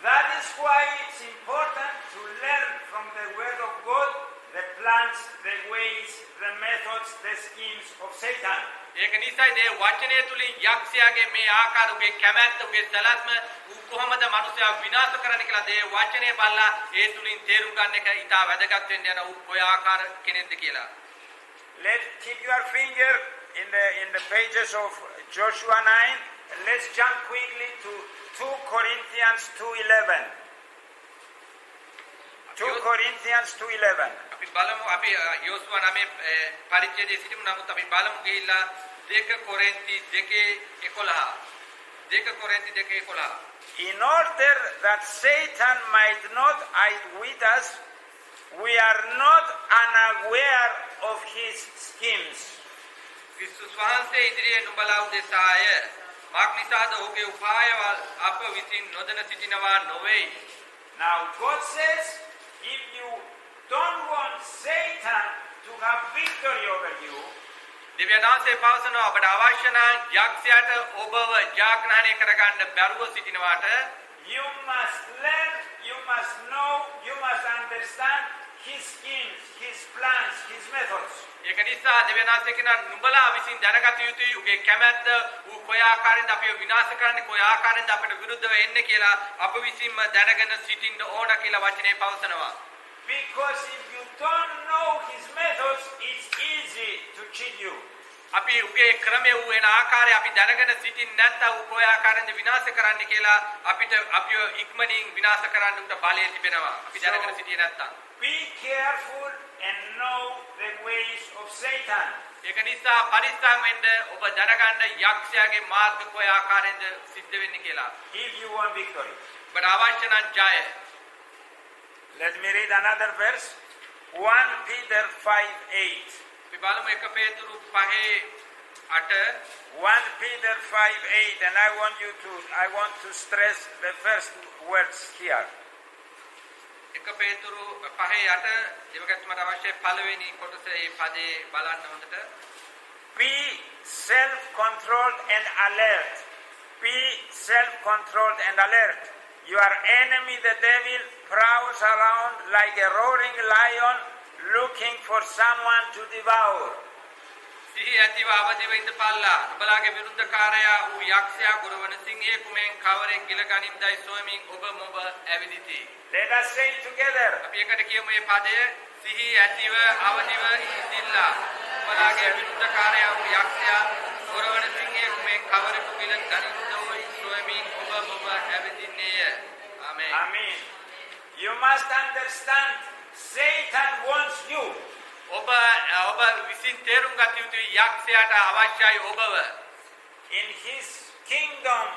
That is why it's important to learn from the word of God the plans, the ways, the methods, the schemes of Satan. ඒක නිසායි මේ වචනය තුලින් යක්ෂයාගේ මේ ආකාරයේ කැමැත්ත උගේ සලස්ම ඌ කොහොමද මනුස්සයා විනාශ කරන්න කියලා මේ වචනය බලලා ඒ තුලින් තේරුම් ගන්න එක ඉතා වැදගත් වෙන්න යන ඌ කොයි ආකාර කෙනෙක්ද කියලා. Let's keep your finger in the pages of Joshua 9. Let's jump quickly to 2 Corinthians 2:11. 2 Corinthians 2:11. අපි බලමු අපි යෝසුවා 9 පරිච්ඡේදයේ සිටිමු නමුත් අපි බලමු ගිහිල්ලා 2 කොරින්ති 2:11. 2 කොරින්ති 2:11. In order that Satan might not hide with us, we are not unaware of his schemes. ක්‍රිස්තුස් වහන්සේ ඉදිරියේ නුඹලා උදෙසාය මාක් නිසාද ඔහුගේ උපායවල් අප විසින් නොදැන සිටිනවා නොවේ. Now God says, if you don't want Satan to have victory over you, දෙවියන් වහන්සේ පවසනවා ඔබට අවශ්‍ය නම් යක්ෂයාට ඔබව ජයග්‍රහණය කරගන්න බැරුව සිටිනවාට you must learn, you must know, you must understand his schemes, his plans, his methods. ඒක නිසා දෙවියන් වහන්සේ කියන නුඹලා විසින් දැනගත යුතුයි උගේ කැමැත්ත ඌ කොයි ආකාරයෙන්ද අපිව විනාශ කරන්නේ කොයි ආකාරයෙන්ද අපිට විරුද්ධව එන්නේ කියලා අප විසින්ම දැනගෙන සිටින්න ඕන කියලා වචනේ පවසනවා. Because if you don't know his methods, it's easy to cheat you. අපි උගේ ක්‍රමය ඌ වෙන ආකාරය අපි දැනගෙන සිටින්නේ නැත්නම් ඌ කොයි ආකාරයෙන්ද විනාශ කරන්නේ කියලා අපිට අපිව ඉක්මනින් විනාශ කරන්න උට බලය තිබෙනවා. අපි දැනගෙන සිටියේ නැත්නම්. Be careful and know the ways of Satan. ඒක නිසා පරිස්සම් වෙන්න ඔබ දැනගන්න යක්ෂයාගේ මාර්ග කොයි ආකාරයෙන්ද සිද්ධ වෙන්නේ කියලා. If you want victory. ඔබට අවශ්‍ය නම් ජය. Let me read another verse. 1 Peter 5:8. අපි බලමු 1 පේතුරු 5:8. 1 Peter 5:8, and I want to stress the first words here. 1 පේතුරු 5:8 දෙවගත් මට අවශ්‍ය පළවෙනි කොටස ඒ පදේ බලන්න හොඳට. Be self-controlled and alert. Be self-controlled and alert. Your enemy, the devil, prowls around like a roaring lion looking for someone to devour. සිහි ඇතිව අවදිව ඉඳපල්ලා ඔබලාගේ විරුද්ධකාරයා වූ යක්ෂයා ගුරුවන සිංහයේ කුමෙන් කවරෙක් ගිල ගනින්දයි සොයමින් ඔබ මොබ ඇවිදිති. Let us say together. අපි එකට කියමු මේ පදය සිහි ඇතිව අවදිව ඉඳිල්ලා ඔබලාගේ විරුද්ධකාරය යක්ෂයා ගොරවන සිංහෙකු මේ කවරෙකු පිළ ගනිද්දෝයි සොයමින් ඔබ හැවිදින්නේය. ආමේන්. Amen. You must understand, Satan wants you. ඔබ විසින් තේරුම් ගත යුතුයි යක්ෂයාට අවශ්‍යයි ඔබව. In his kingdom,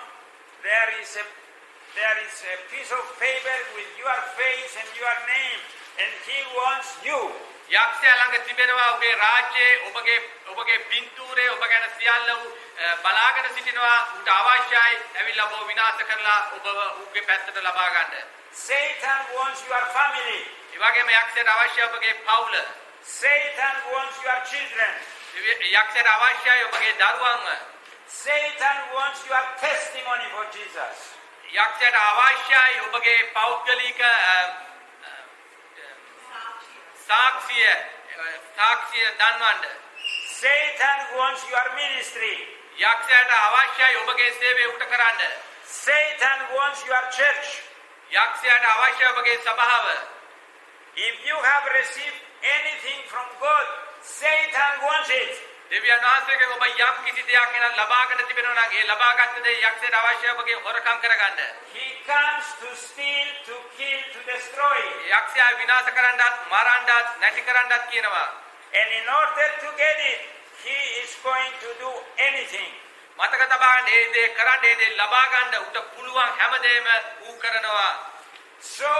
there is a piece of paper with your face and your name, and he wants you. යක්ෂයා ළඟ තිබෙනවා ඔබේ රාජ්‍යයේ ඔබගේ පින්තූරේ ඔබ ගැන සියල්ල බලාගෙන සිටිනවා. උට අවශ්‍යයි ඇවිල්ලා ඔබ විනාශ කරලා ඔබව ඌගේ පැත්තට ලබා ගන්න. Satan wants your family. ඒ වගේම යක්ෂයාට අවශ්‍යයි ඔබගේ පවුල. Satan wants your children. යක්ෂයාට අවශ්‍යයි ඔබගේ දරුවන්ව. Satan wants your testimony for Jesus. යක්ෂයාට අවශ්‍යයි ඔබගේ පෞද්ගලික සාක්ෂිය දන්වන්න. Satan wants your ministry. යක්ෂයාට අවශ්‍යයි ඔබගේ සේවය උට කරන්න. Satan wants your church. යක්ෂයාට අවශ්‍යයි ඔබගේ සභාව. If you have received anything from God, Satan wants it. දෙවියන් වහන්සේගෙන් ඔබ යම් කිසි දෙයක් එන ලබාගෙන තිබෙනවා නම් ඒ ලබාගත් දේ යක්ෂයාට අවශ්‍යයි ඔබගේ හොරකම් කරගන්න. He comes to steal, to kill, to destroy. යක්ෂයා විනාශ කරන්නත් මරන්නත් නැති කරන්නත් කියනවා. And in order to get it, he is going to do anything. මතක තබා ගන්න ඒ දේ කරන්න ඒ දේ ලබා ගන්න උට පුළුවන් හැමදේම ඌ කරනවා. So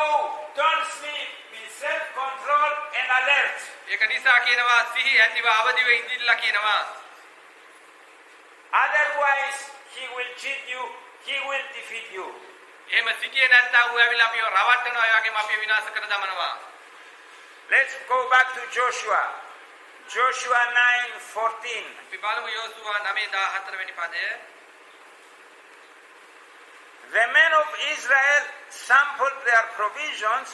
don't sleep, be self-control and alert. ඒක නිසා කියනවා සිහි ඇතිව අවදිව ඉඳිල්ලා කියනවා. Otherwise, he will cheat you, he will defeat you. එහෙම සිටියේ නැත්නම් ඌ ඇවිල්ලා අපිව රවට්ටනවා ඒ වගේම අපිව විනාශ කර දමනවා. Let's go back to Joshua. Joshua 9:14. අපි බලමු යෝසුවා 9:14 වෙනි පදය. The men of Israel sampled their provisions,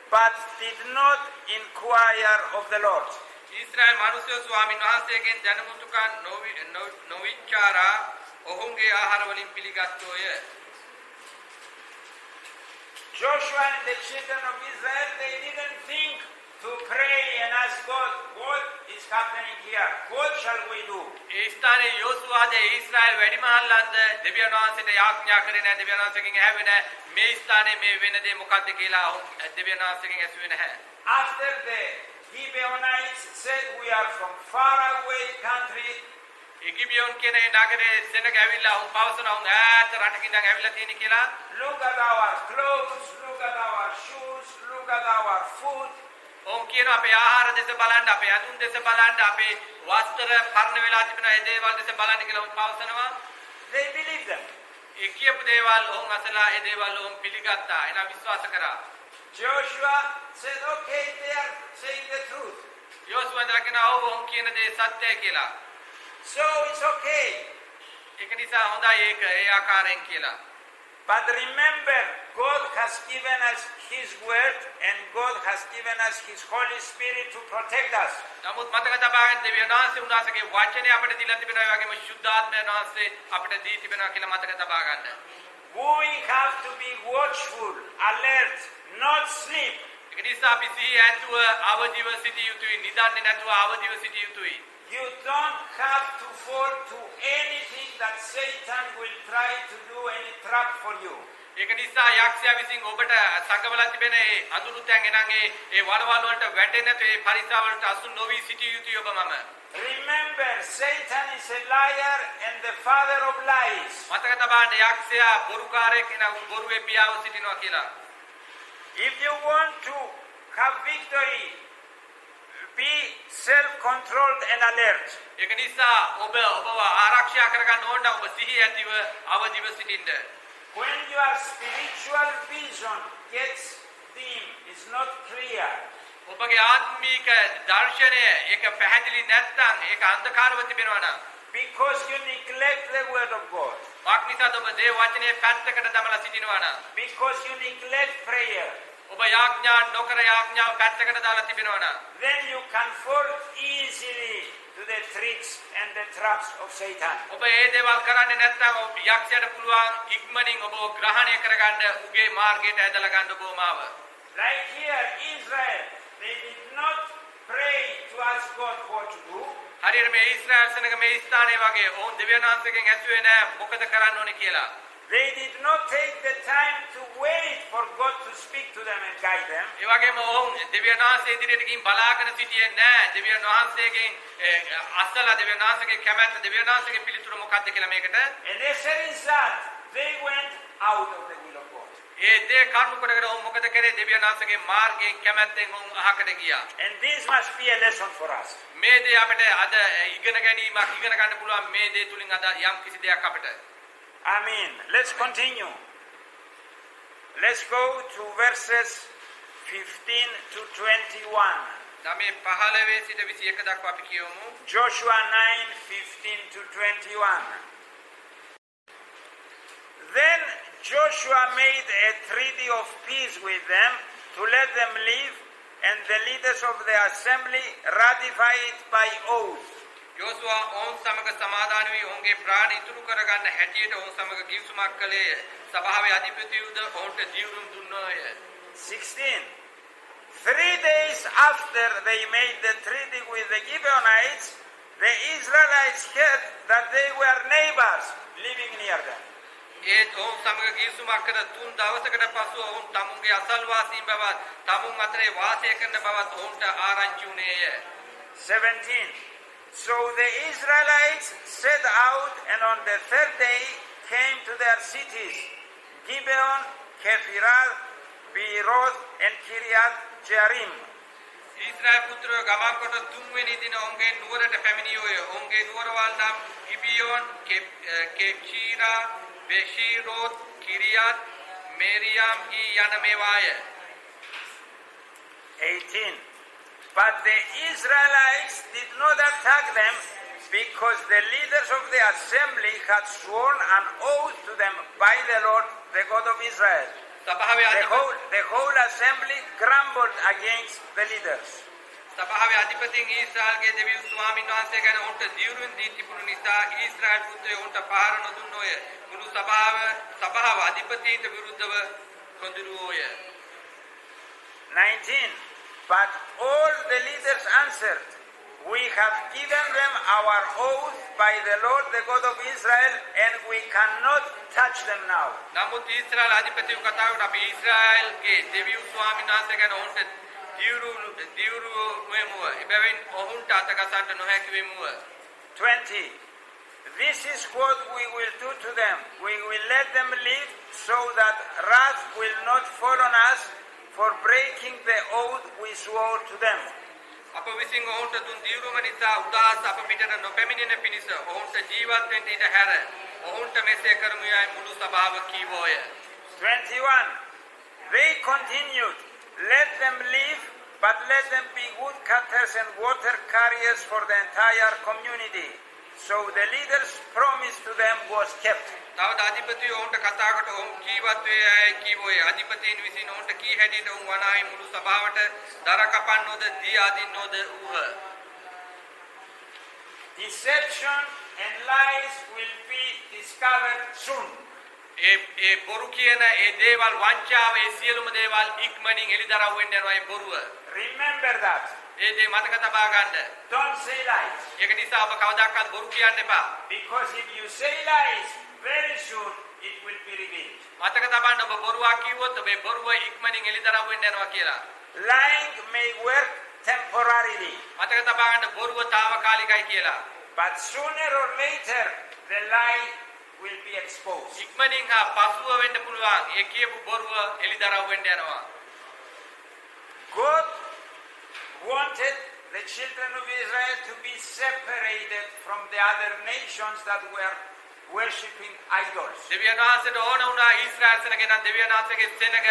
but did not inquire of the Lord. Israel මිනිස්සු ස්වාමීන් වහන්සේගෙන් දැනුමුතුකන් නොවිචාරා ඔහුගේ ආහාර වලින් පිළිගත්තෝය. Joshua and the children of Israel, they didn't think to pray and ask God, what is happening here? What shall we do? ඒ ස්ථානයේ යෝසුවාගේ ඊශ්‍රායල් වැඩිමහල්ලන්ද දෙවියන් වහන්සේට යාඥා කරේ නැහැ. දෙවියන් වහන්සේගෙන් ඇහුවේ නැහැ. මේ ස්ථානයේ මේ වෙන දේ මොකක්ද කියලා දෙවියන් වහන්සේගෙන් ඇසුවේ නැහැ. After the Gibeonites said, we are from far away country, ගිබියෝන් කියන ඒ නගරේ සෙනග ඇවිල්ලා උන් පවසන උන් ඈත රටකින් ඇවිල්ලා තියෙන කියලා. look at our clothes, look at our shoes, look at our food. උන් කියන අපේ ආහාර දෙස බලන්න, අපේ අඳුන් දෙස බලන්න, අපේ වස්ත්‍ර පරණ වෙලා තිබෙන ඒ දේවල් දෙස බලන්න කියලා උන් පවසනවා. They believe them. ඒ කියපු දේවල් උන් අසලා ඒ දේවල් උන් පිළිගත්තා. එනවා විශ්වාස කරා. Joshua said, okay, they are saying the truth. යෝසුවා දකිනවා උන් කියන දේ සත්‍යයි කියලා. So it's okay. ඒක නිසා හොඳයි ඒක ඒ ආකාරයෙන් කියලා. But remember, God has given us His word and God has given us His Holy Spirit to protect us. නමුත් මතක තබා ගන්න දෙවියන් වහන්සේ උන්වහන්සේගේ වචනේ අපිට දීලා තිබෙනවා. ඒ වගේම ශුද්ධාත්මයන් වහන්සේ අපිට දී තිබෙනවා කියලා මතක තබා ගන්න. We have to be watchful, alert, not sleep. ඒක නිසා අපි සිහි ඇතුව අවදිව සිටිය යුතුයි. නිදන්නේ නැතුව අවදිව සිටිය යුතුයි. You don't have to fall to anything that Satan will try to do any trap for you. ඒක නිසා යක්ෂයා විසින් ඔබට සංගවලා තිබෙන ඒ අඳුරු තැන් එනං ඒ වලවල් වලට වැටෙන්නේ නැතුව ඒ පරිසර වලට අසු නොවි සිටිය යුතුයි ඔබමම. Remember, Satan is a liar and the father of lies. මතක තබන්න යක්ෂයා බොරුකාරයෙක් කෙනා බොරුවේ පියාව සිටිනවා කියලා. If you want to have victory, be self-controlled and alert. ඒක නිසා ඔබව ආරක්ෂා කරගන්න ඕන නම් ඔබ සිහිය ඇතිව අවදිව සිටින්න. When your spiritual vision gets dim, is not clear, ඔබගේ ආත්මික දර්ශනය ඒක පැහැදිලි නැත්නම් ඒක අන්ධකාරව තිබෙනවා නම් because you neglect the word of God, වාක් නිසා ඔබ දේව වචනේ පැත්තකට දමලා සිටිනවා නම් because you neglect prayer, ඔබ යාඥා නොකර යාඥාව පැත්තකට දාලා තිබෙනවා නම් then you can fall easily to the tricks and the traps of Satan. ඔබ ඒ දේවල් කරන්නේ නැත්නම් යක්ෂයාට පුළුවන් ඉක්මනින් ඔබ ග්‍රහණය කරගන්න උගේ මාර්ගයට ඇදලා ගන්න ඔබ මාව. Like here, Israel, they did not pray to ask God what to do. හරියට මේ ඊශ්‍රායල් සෙනග මේ ස්ථානයේ වගේ ඔවුන් දෙවියන් වහන්සේගෙන් ඇසුවේ නැහැ මොකද කරන්න ඕනේ කියලා. They did not take the time to wait for God to speak to them and guide them. ඒ වගේම ඔවුන් දෙවියන් වහන්සේ ඉදිරියට ගිහින් බලාගෙන සිටියේ නැහැ. දෙවියන් වහන්සේගෙන් අසලා දෙවියන් වහන්සේගේ කැමැත්ත දෙවියන් වහන්සේගේ පිළිතුර මොකක්ද කියලා මේකට. And as a result, they went out of the will of God. ඒ දේ කර්ම කොටගෙන ඔවුන් මොකද කරේ දෙවියන් වහන්සේගේ මාර්ගයෙන් කැමැත්තෙන් ඔවුන් අහකට ගියා. And this must be a lesson for us. මේ දේ අපිට අද ඉගෙන ගැනීමක් ඉගෙන ගන්න පුළුවන් මේ දේ තුලින් අද යම් කිසි දෙයක් අපිට. Amen. Let's continue. Let's go to verses 15 to 21. මේ 15 සිට 21 දක්වා අපි කියමු. Joshua 9:15 to 21. Then Joshua made a treaty of peace with them to let them live, and the leaders of the assembly ratified it by oath. යෝසුවා ඔවුන් සමග සමාදාන වී ඔවුන්ගේ ප්‍රාණ ඉතුරු කරගන්න හැටියට ඔවුන් සමග ගිවිසුමක් කළේ. සභාවේ අධිපතිවද ඔවුන්ට දියුණුම් දුන්නාය. 16. 3 days after they made the treaty with the Gibeonites, the Israelites heard that they were neighbors living near them. ඒත් ඔවුන් සමග ගිවිසුමක් කර 3 දවසකට පසු ඔවුන් තමුන්ගේ අසල්වාසීන් බවත් තමුන් අතරේ වාසය කරන බවත් ඔවුන්ට ආරංචි වුණේය. 17. So the Israelites set out, and on the 3rd day came to their cities, Gibeon, Kephirath, Beeroth, and Kiriath Jearim. Israel පුත්‍රයෝ ගමන් කොට 3 වෙනි දින ඔවුන්ගේ නුවරට පැමිණියෝය. ඔවුන්ගේ නුවරවල් නම් ගිබියෝන්, කෙප්චීරා, බෙෂීරෝත්, කිරියත්, මේරියම් යන මේවාය. 18. But the Israelites did not attack them, because the leaders of the assembly had sworn an oath to them by the Lord, the God of Israel. සභාවේ The whole assembly grumbled against the leaders. සභාවේ අධිපතින් ඊශ්‍රායල්ගේ දෙවියන් ස්වාමීන් වහන්සේ ගැන උන්ට දියුරුම් දී තිබුණු නිසා ඊශ්‍රායල් පුත්‍රයෝ උන්ට පහර නොදුන්නෝය. මුළු සභාව අධිපතින්ට විරුද්ධව කොඳුරුවෝය. 19. But all the leaders answered, "We have given them our oath by the Lord, the God of Israel, and we cannot touch them now." නමුත් ඊශ්‍රායල් අධිපතිව කතා කරන අපි ඊශ්‍රායල්ගේ දෙවියන් ස්වාමීන් වහන්සේ ගැන උන්ට දියුරුවෙමුව. එබැවින් ඔවුන්ට අතගසන්න නොහැකි වෙමුව. 20. This is what we will do to them. We will let them live, so that wrath will not fall on us for breaking the oath we swore to them. අප විසින් ඔවුන්ට දුන් දියුරුම නිසා උදාස අප පිටට නොපැමිණෙන පිණිස ඔවුන්ට ජීවත් වෙන්න ඉඩ හැර ඔවුන්ට මෙසේ කරමු යයි මුළු සභාව කීවෝය. 21. They continued, "Let them live, but let them be woodcutters and water carriers for the entire community." So the leader's promise to them was kept. තවද අධිපතිය ඔවුන්ට කතා කොට ඔවුන් කීවත් වේ අය කීවෝය. අධිපතීන් විසින් ඔවුන්ට කී හැටියට ඔවුන් වනායි මුළු සභාවට දර කපන්නෝද දී අදින්නෝද වූහ. Deception and lies will be discovered soon. ඒ බොරු කියන ඒ දේවල් වංචාව ඒ සියලුම දේවල් ඉක්මනින් එළිදරව් වෙන්න යනවා ඒ බොරුව. Remember that. ඒ දේ මතක තබා ගන්න. Don't say lies. ඒක නිසා ඔබ කවදාකවත් බොරු කියන්න එපා. Because if you say lies, very soon it will be revealed. මතක තබන්න ඔබ බොරුවක් කිව්වොත් ඔබේ බොරුව ඉක්මනින් එළිදරව් වෙන්න යනවා කියලා. Lying may work temporarily, මතක තබා ගන්න බොරුව తాවකාලිකයි කියලා. but sooner or later the lie will be exposed. ඉක්මනින් හා පසුව වෙන්න පුළුවන්. ඒ කියපු බොරුව එළිදරව් වෙන්න යනවා. God wanted the children of Israel to be separated from the other nations that were worshipping idols. දෙවියන් වහන්සේට ඕන වුණා ඊශ්‍රායල් සෙනගේ නම් දෙවියන් වහන්සේගේ සෙනග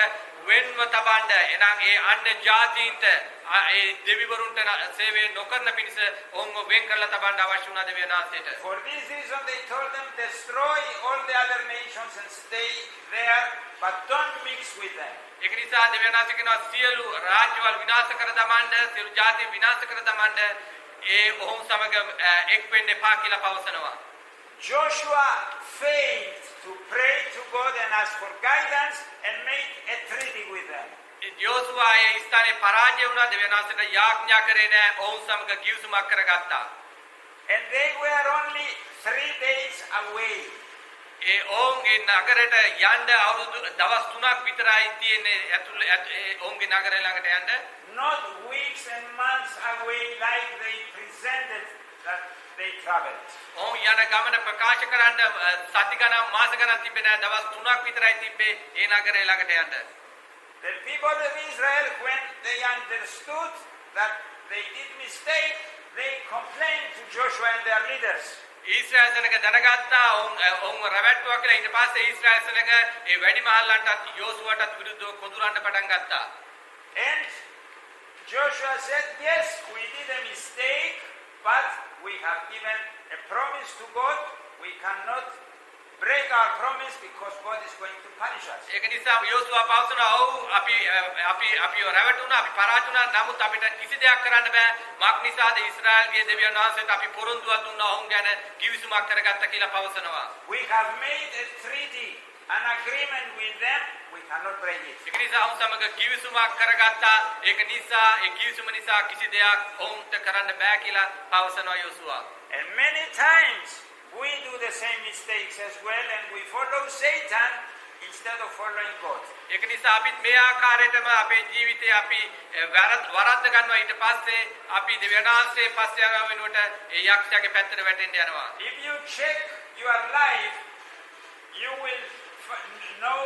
වෙන්ව තබන්න. එනම් ඒ අන්‍ය ජාතීන්ට ඒ දෙවිවරුන්ට සේවය නොකරන පිණිස ඔවුන්ව වෙන් කරලා තබන්න අවශ්‍ය වුණා දෙවියන් වහන්සේට. For this reason they told them, "Destroy all the other nations and stay there, but don't mix with them." ඒක නිසා දෙවියන් වහන්සේ කියනවා සියලු රාජ්‍යවල විනාශ කර දමන්න, සියලු ජාති විනාශ කර දමන්න ඒ ඔවුන් සමග එක් වෙන්න එපා කියලා පවසනවා. Joshua failed to pray to God and ask for guidance and make a treaty with them. යෝසුවා ඒ ස්ථානයේ පරාජය වුණා දෙවියන් වහන්සේට යාඥා කරේ නැහැ ඔවුන් සමග ගිවිසුමක් කරගත්තා. And they were only 3 days away. ඒ ඔවුන්ගේ නගරයට යන්න අවුරුදු දවස් 3ක් විතරයි තියෙන්නේ ඔවුන්ගේ නගරය ළඟට යන්න. Not weeks and months away like they presented that they traveled. ඔවුන් යන ගමන ප්‍රකාශ කරන්න සති ගණන් මාස ගණන් තිබ්බේ නැහැ දවස් 3ක් විතරයි තිබ්බේ ඒ නගරය ළඟට යන්න. The people of Israel, when they understood that they did mistake, they complained to Joshua and their leaders. Israel සෙනඟ දැනගත්තා ඔවුන් රැවට්ටුවා කියලා. ඊට පස්සේ ඊශ්‍රායල් සෙනඟ ඒ වැඩිමහල්ලන්ටත් යෝසුවටත් විරුද්ධව කොඳුරන්න පටන් ගත්තා. And Joshua said, yes, we did a mistake, but we have given a promise to God. We cannot break our promise because God is going to punish us. ඒක නිසා යෝසුවා පවසනවා ඔව් අපි රැවටුණා අපි පරාජය වුණා නමුත් අපිට කිසි දෙයක් කරන්න බෑ. මාක් නිසාද ඊශ්‍රායල්ගේ දෙවියන් වහන්සේට අපි පොරොන්දුවක් දුන්නා ඔවුන් ගැන කිවිසුමක් කරගත්තා කියලා පවසනවා. We have made a treaty, an agreement with them. We cannot break it. ඒක නිසා ඔවුන් සමග කිවිසුමක් කරගත්තා. ඒක නිසා ඒ කිවිසුම නිසා කිසි දෙයක් ඔවුන්ට කරන්න බෑ කියලා පවසනවා යෝසුවා. And many times we do the same mistakes as well, and we follow Satan instead of following God. ඒක නිසා අපිත් මේ ආකාරයටම අපේ ජීවිතේ අපි වරද්ද ගන්නවා. ඊට පස්සේ අපි දෙවියන් වහන්සේ පස්සේ යනවා වෙනුවට ඒ යක්ෂයාගේ පැත්තට වැටෙන්න යනවා. If you check your life, you will know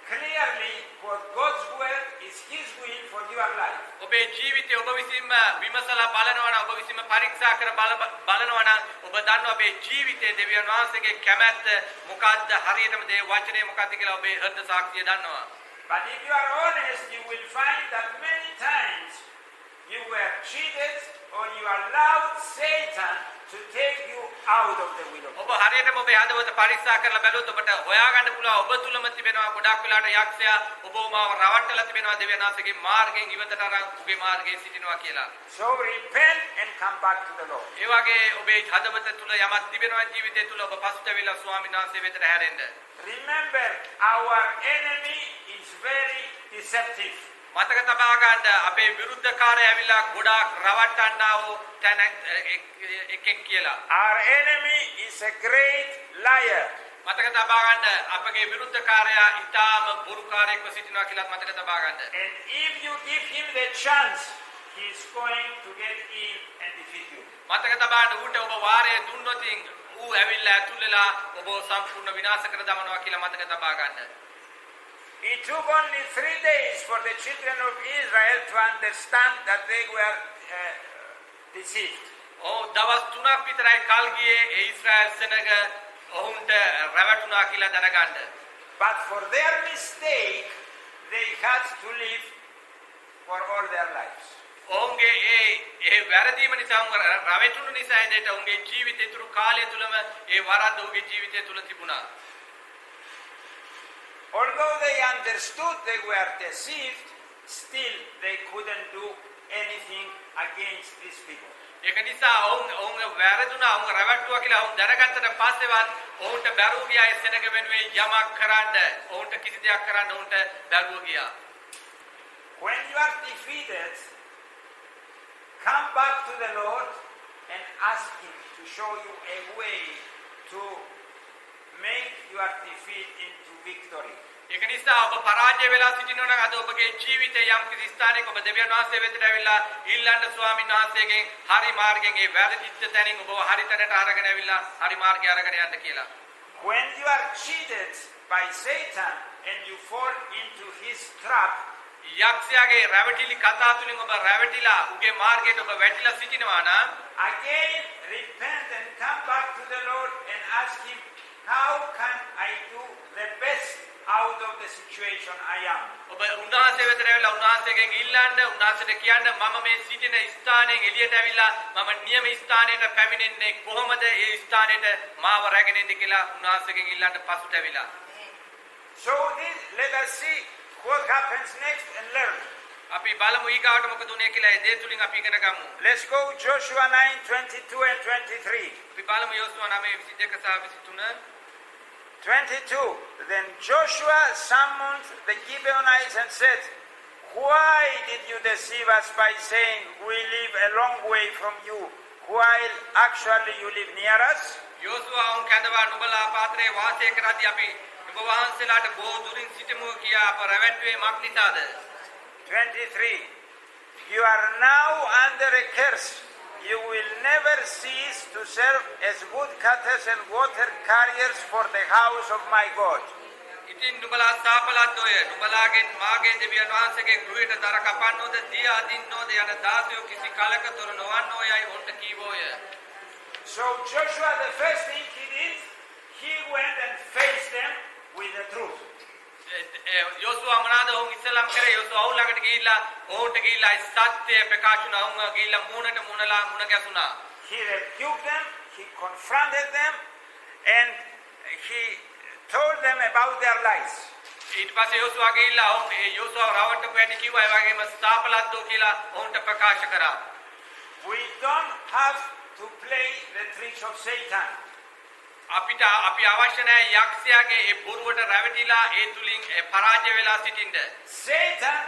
clearly what God's will is His will for your life. ඔබේ ජීවිතය ඔබ විසින්ම විමසලා බලනවා නම් ඔබ විසින්ම පරීක්ෂා කර බලනවා නම් ඔබ දන්නවා ඔබේ ජීවිතයේ දෙවියන් වහන්සේගේ කැමැත්ත මොකක්ද හරියටම දේ වචනේ මොකක්ද කියලා ඔබේ හෘද සාක්ෂිය දන්නවා. But if you are honest, you will find that many times you were cheated or you allowed Satan to take you out of the will of God. ඔබ හරියටම ඔබේ හදවත පරීක්ෂා කරලා බැලුවොත් ඔබට හොයාගන්න පුළුවන් ඔබ තුලම තිබෙනවා ගොඩක් වෙලාට යක්ෂයා ඔබව මාව රවට්ටලා තිබෙනවා දෙවියන් වහන්සේගේ මාර්ගයෙන් ඉවතට අරන් ඔබේ මාර්ගයේ සිටිනවා කියලා. So repent and come back to the Lord. ඒ වගේ ඔබේ හදවත තුල යමක් තිබෙනවා ජීවිතය තුල ඔබ පසුතැවිලා ස්වාමීන් වහන්සේ වෙතට හැරෙන්න. Remember, our enemy is very deceptive. මතක තබා ගන්න අපේ විරුද්ධකාරය ඇවිල්ලා ගොඩාක් රවට්ටන්නා වූ තැන එකෙක් කියලා. Our enemy is a great liar. මතක තබා ගන්න අපගේ විරුද්ධකාරයා ඊටාම බොරුකාරයෙක්ව සිටිනවා කියලා මතක තබා ගන්න. And if you give him the chance, he is going to get in and defeat you. මතක තබා ගන්න ඌට ඔබ වාරය දුන්නොත් ඌ ඇවිල්ලා ඇතුළේලා ඔබ සම්පූර්ණ විනාශ කර දමනවා කියලා මතක තබා ගන්න. It took only 3 days for the children of Israel to understand that they were deceived. දවස් 3ක් විතරයි කල් ගියේ ඒ ඊශ්‍රායල් සෙනඟ ඔවුන්ට රැවටුණා කියලා දැනගන්න. But for their mistake, they had to live for all their lives. ඔවුන්ගේ ඒ වැරදීම නිසා රැවටුණු නිසා එදට ඔවුන්ගේ ජීවිතය තුරු කාලය තුලම ඒ වරද ඔවුන්ගේ ජීවිතය තුල තිබුණා. Although they understood they were deceived, still they couldn't do anything against these people. ඒක නිසා ඔවුන් වැරදුනා ඔවුන් රැවටුවා කියලා ඔවුන් දැනගත්තට පස්සේවත් ඔවුන්ට බැරුව ගියා ඒ සෙනඟ වෙනුවෙන් යමක් කරන්න. ඔවුන්ට කිසි දෙයක් කරන්න ඔවුන්ට බැරුව ගියා. When you are defeated, come back to the Lord and ask Him to show you a way to make your defeat into victory. ඒක නිසා ඔබ පරාජය වෙලා සිටිනවා නම් අද ඔබගේ ජීවිතයේ යම් කිසි ස්ථානයක ඔබ දෙවියන් වහන්සේ වෙතට ඇවිල්ලා ඊළඟ ස්වාමීන් වහන්සේගෙන් හරි මාර්ගයෙන් ඒ වැරදිච්ච තැනින් ඔබව හරි තැනට අරගෙන ඇවිල්ලා හරි මාර්ගය අරගෙන යන්න කියලා. When you are cheated by Satan and you fall into his trap, යක්ෂයාගේ රැවටිලි කතා තුලින් ඔබ රැවටිලා උගේ මාර්ගයට ඔබ වැටිලා සිටිනවා නම් again repent and come back to the Lord and ask Him, how can I do the best out of the situation I am? ඔබ උන්වහන්සේ වෙතට ඇවිල්ලා උන්වහන්සේගෙන් ඉල්ලන්න උන්වහන්සේට කියන්න මම මේ සිටින ස්ථානයෙන් එළියට ඇවිල්ලා මම නියම ස්ථානයට පැමිණෙන්නේ කොහොමද ඒ ස්ථානයට මාව රැගෙන ඉන්න කියලා උන්වහන්සේගෙන් ඉල්ලන්න පසුට ඇවිල්ලා. So let us see what happens next and learn. අපි බලමු ඊගාවට මොකද උනේ කියලා ඒ දේ තුලින් අපි ඉගෙන ගමු. Let's go Joshua 9:22 and 23. අපි බලමු යෝසුවා 9:22 සහ 23. 22. Then Joshua summoned the Gibeonites and said, why did you deceive us by saying we live a long way from you, while actually you live near us? යෝසුවා උන් කැඳවා නුඹලා පාත්‍රයේ වාසය කරද්දී අපි නුඹ වහන්සේලාට බොහෝ දුරින් සිටමු කියා අප රැවට්ටුවේ මක් නිසාද? 23. You are now under a curse. You will never cease to serve as woodcutters and water carriers for the house of my God. ඉතින් නුඹලා සාපලද්දෝය නුඹලාගෙන් මාගෙන් දෙවියන් වහන්සේගේ ගෘහයට දර කපන්නෝද දිය අදින්නෝද යන දාසයෝ කිසි කලක තොර නොවන්නෝයයි ඔන්ට කීවෝය. So Joshua, the first thing he did, he went and faced them with the truth. යෝසුවා මොනවාද ඔවුන් ඉස්සලම් කරේ? යෝසුවා ඔවුන් ළඟට ගිහිල්ලා ඔවුන්ට ගිහිල්ලා සත්‍ය ප්‍රකාශ වුණා. ඔවුන් ගිහිල්ලා මූණට මූණලා මුණ ගැසුණා. He rebuked them, he confronted them, and he told them about their lies. ඊට පස්සේ යෝසුවා ගිහිල්ලා ඔවුන් යෝසුවා රවට්ටපු හැටි කිව්වා. ඒ වගේම ස්ථාපලද්දෝ කියලා ඔවුන්ට ප්‍රකාශ කරා. We don't have to play the tricks of Satan. අපි අවශ්‍ය නැහැ යක්ෂයාගේ ඒ බොරුවට රැවටිලා ඒ තුලින් පරාජය වෙලා සිටින්න. Satan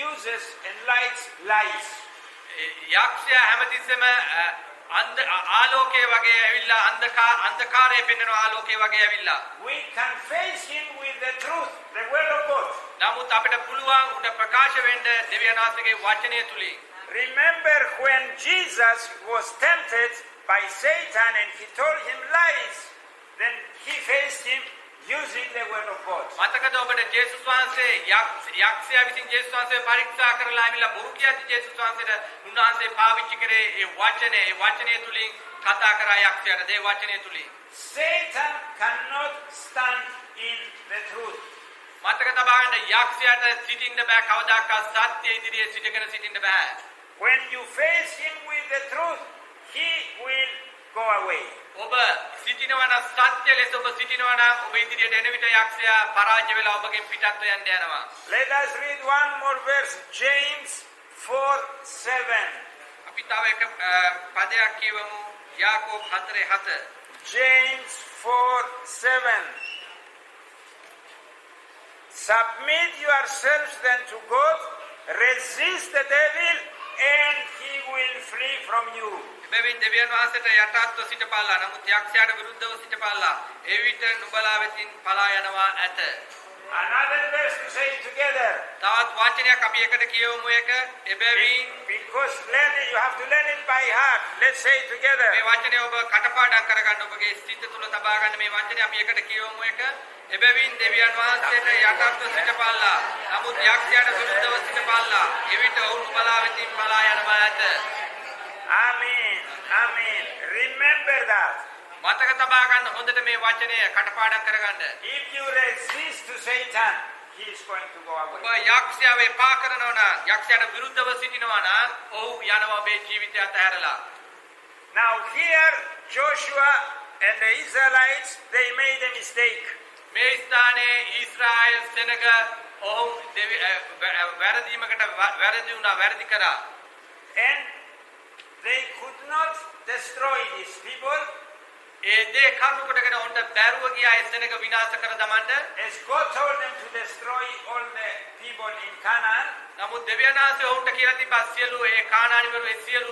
uses and likes lies. යක්ෂයා හැමතිස්සෙම ආලෝකයේ වගේ ඇවිල්ලා අන්ධකාරයේ පෙන්වන ආලෝකයේ වගේ ඇවිල්ලා. We can face him with the truth, the word of God. නමුත් අපිට පුළුවන් උඩ ප්‍රකාශ වෙන්න දෙවියන් වහන්සේගේ වචනය තුලින්. Remember when Jesus was tempted by Satan and he told him lies, then he faced him using the word of God. මතකද ඔබට ජේසුස් වහන්සේ යක්ෂයා විසින් ජේසුස් වහන්සේ පරීක්ෂා කරලා ආවිලා බොරු කියද්දි ජේසුස් වහන්සේට උන්වහන්සේ පාවිච්චි කරේ ඒ වචනය තුලින් කතා කරා යක්ෂයාට දේ වචනය තුලින්. Satan cannot stand in the truth. මතක තබා ගන්න යක්ෂයාට සිටින්න බෑ කවදාකවත් සත්‍ය ඉදිරියේ සිටගෙන සිටින්න බෑ. When you face him with the truth, he will go away. ඔබ සිටිනවා නම් සත්‍ය ලෙස ඔබ සිටිනවා නම් ඔබ ඉදිරියට එන විට යක්ෂයා පරාජය වෙලා ඔබගෙන් පිටත්ව යන්න යනවා. Let us read one more verse, James 4:7. අපි තව එක පදයක් කියවමු යාකෝබ් 4:7. James 4:7. Submit yourselves then to God, resist the devil, and he will flee from you. එබැවින් දෙවියන් වහන්සේට යටත්ව සිටපාලා නමුත් යක්ෂයාට විරුද්ධව සිටපාලා එවිට නුඹලා වෙතින් පලා යනවා ඇත. Another verse to say together. තවත් වචනයක් අපි එකට කියවමු එක එබැවින් Because you have to learn it by heart. Let's say it together. මේ වචනේ ඔබ කටපාඩම් කරගන්න ඔබගේ සිත තුළ තබා ගන්න මේ වචනේ අපි එකට කියවමු එක එබැවින් දෙවියන් වහන්සේට යටත්ව සිටපාලා නමුත් යක්ෂයාට විරුද්ධව සිටපාලා එවිට ඔවුන් නුඹලා වෙතින් පලා යනවා ඇත. Amen. Amen. Remember that. මතක තබා ගන්න හොඳට මේ වචනය කටපාඩම් කරගන්න. If you resist to Satan, he is going to go ඔබ away. යක්ෂයාව එපා කරනවා නම් යක්ෂයාට විරුද්ධව සිටිනවා නම් ඔහු යනවා ඔබේ ජීවිතය අතහැරලා. Now here, Joshua and the Israelites, they made a mistake. මේ ස්ථානයේ ඊශ්‍රායල් සෙනග ඔවුන් වැරදි කරා. And they could not destroy these people. ඒ දේ කරුණු කොටගෙන ඔවුන්ට බැරුව ගියා ඒ සෙනග විනාශ කර දමන්න. As God told them to destroy all the people in Canaan. නමුත් දෙවියන් වහන්සේ ඔවුන්ට කියලා තිබා සියලු ඒ කානානිවරු ඒ සියලු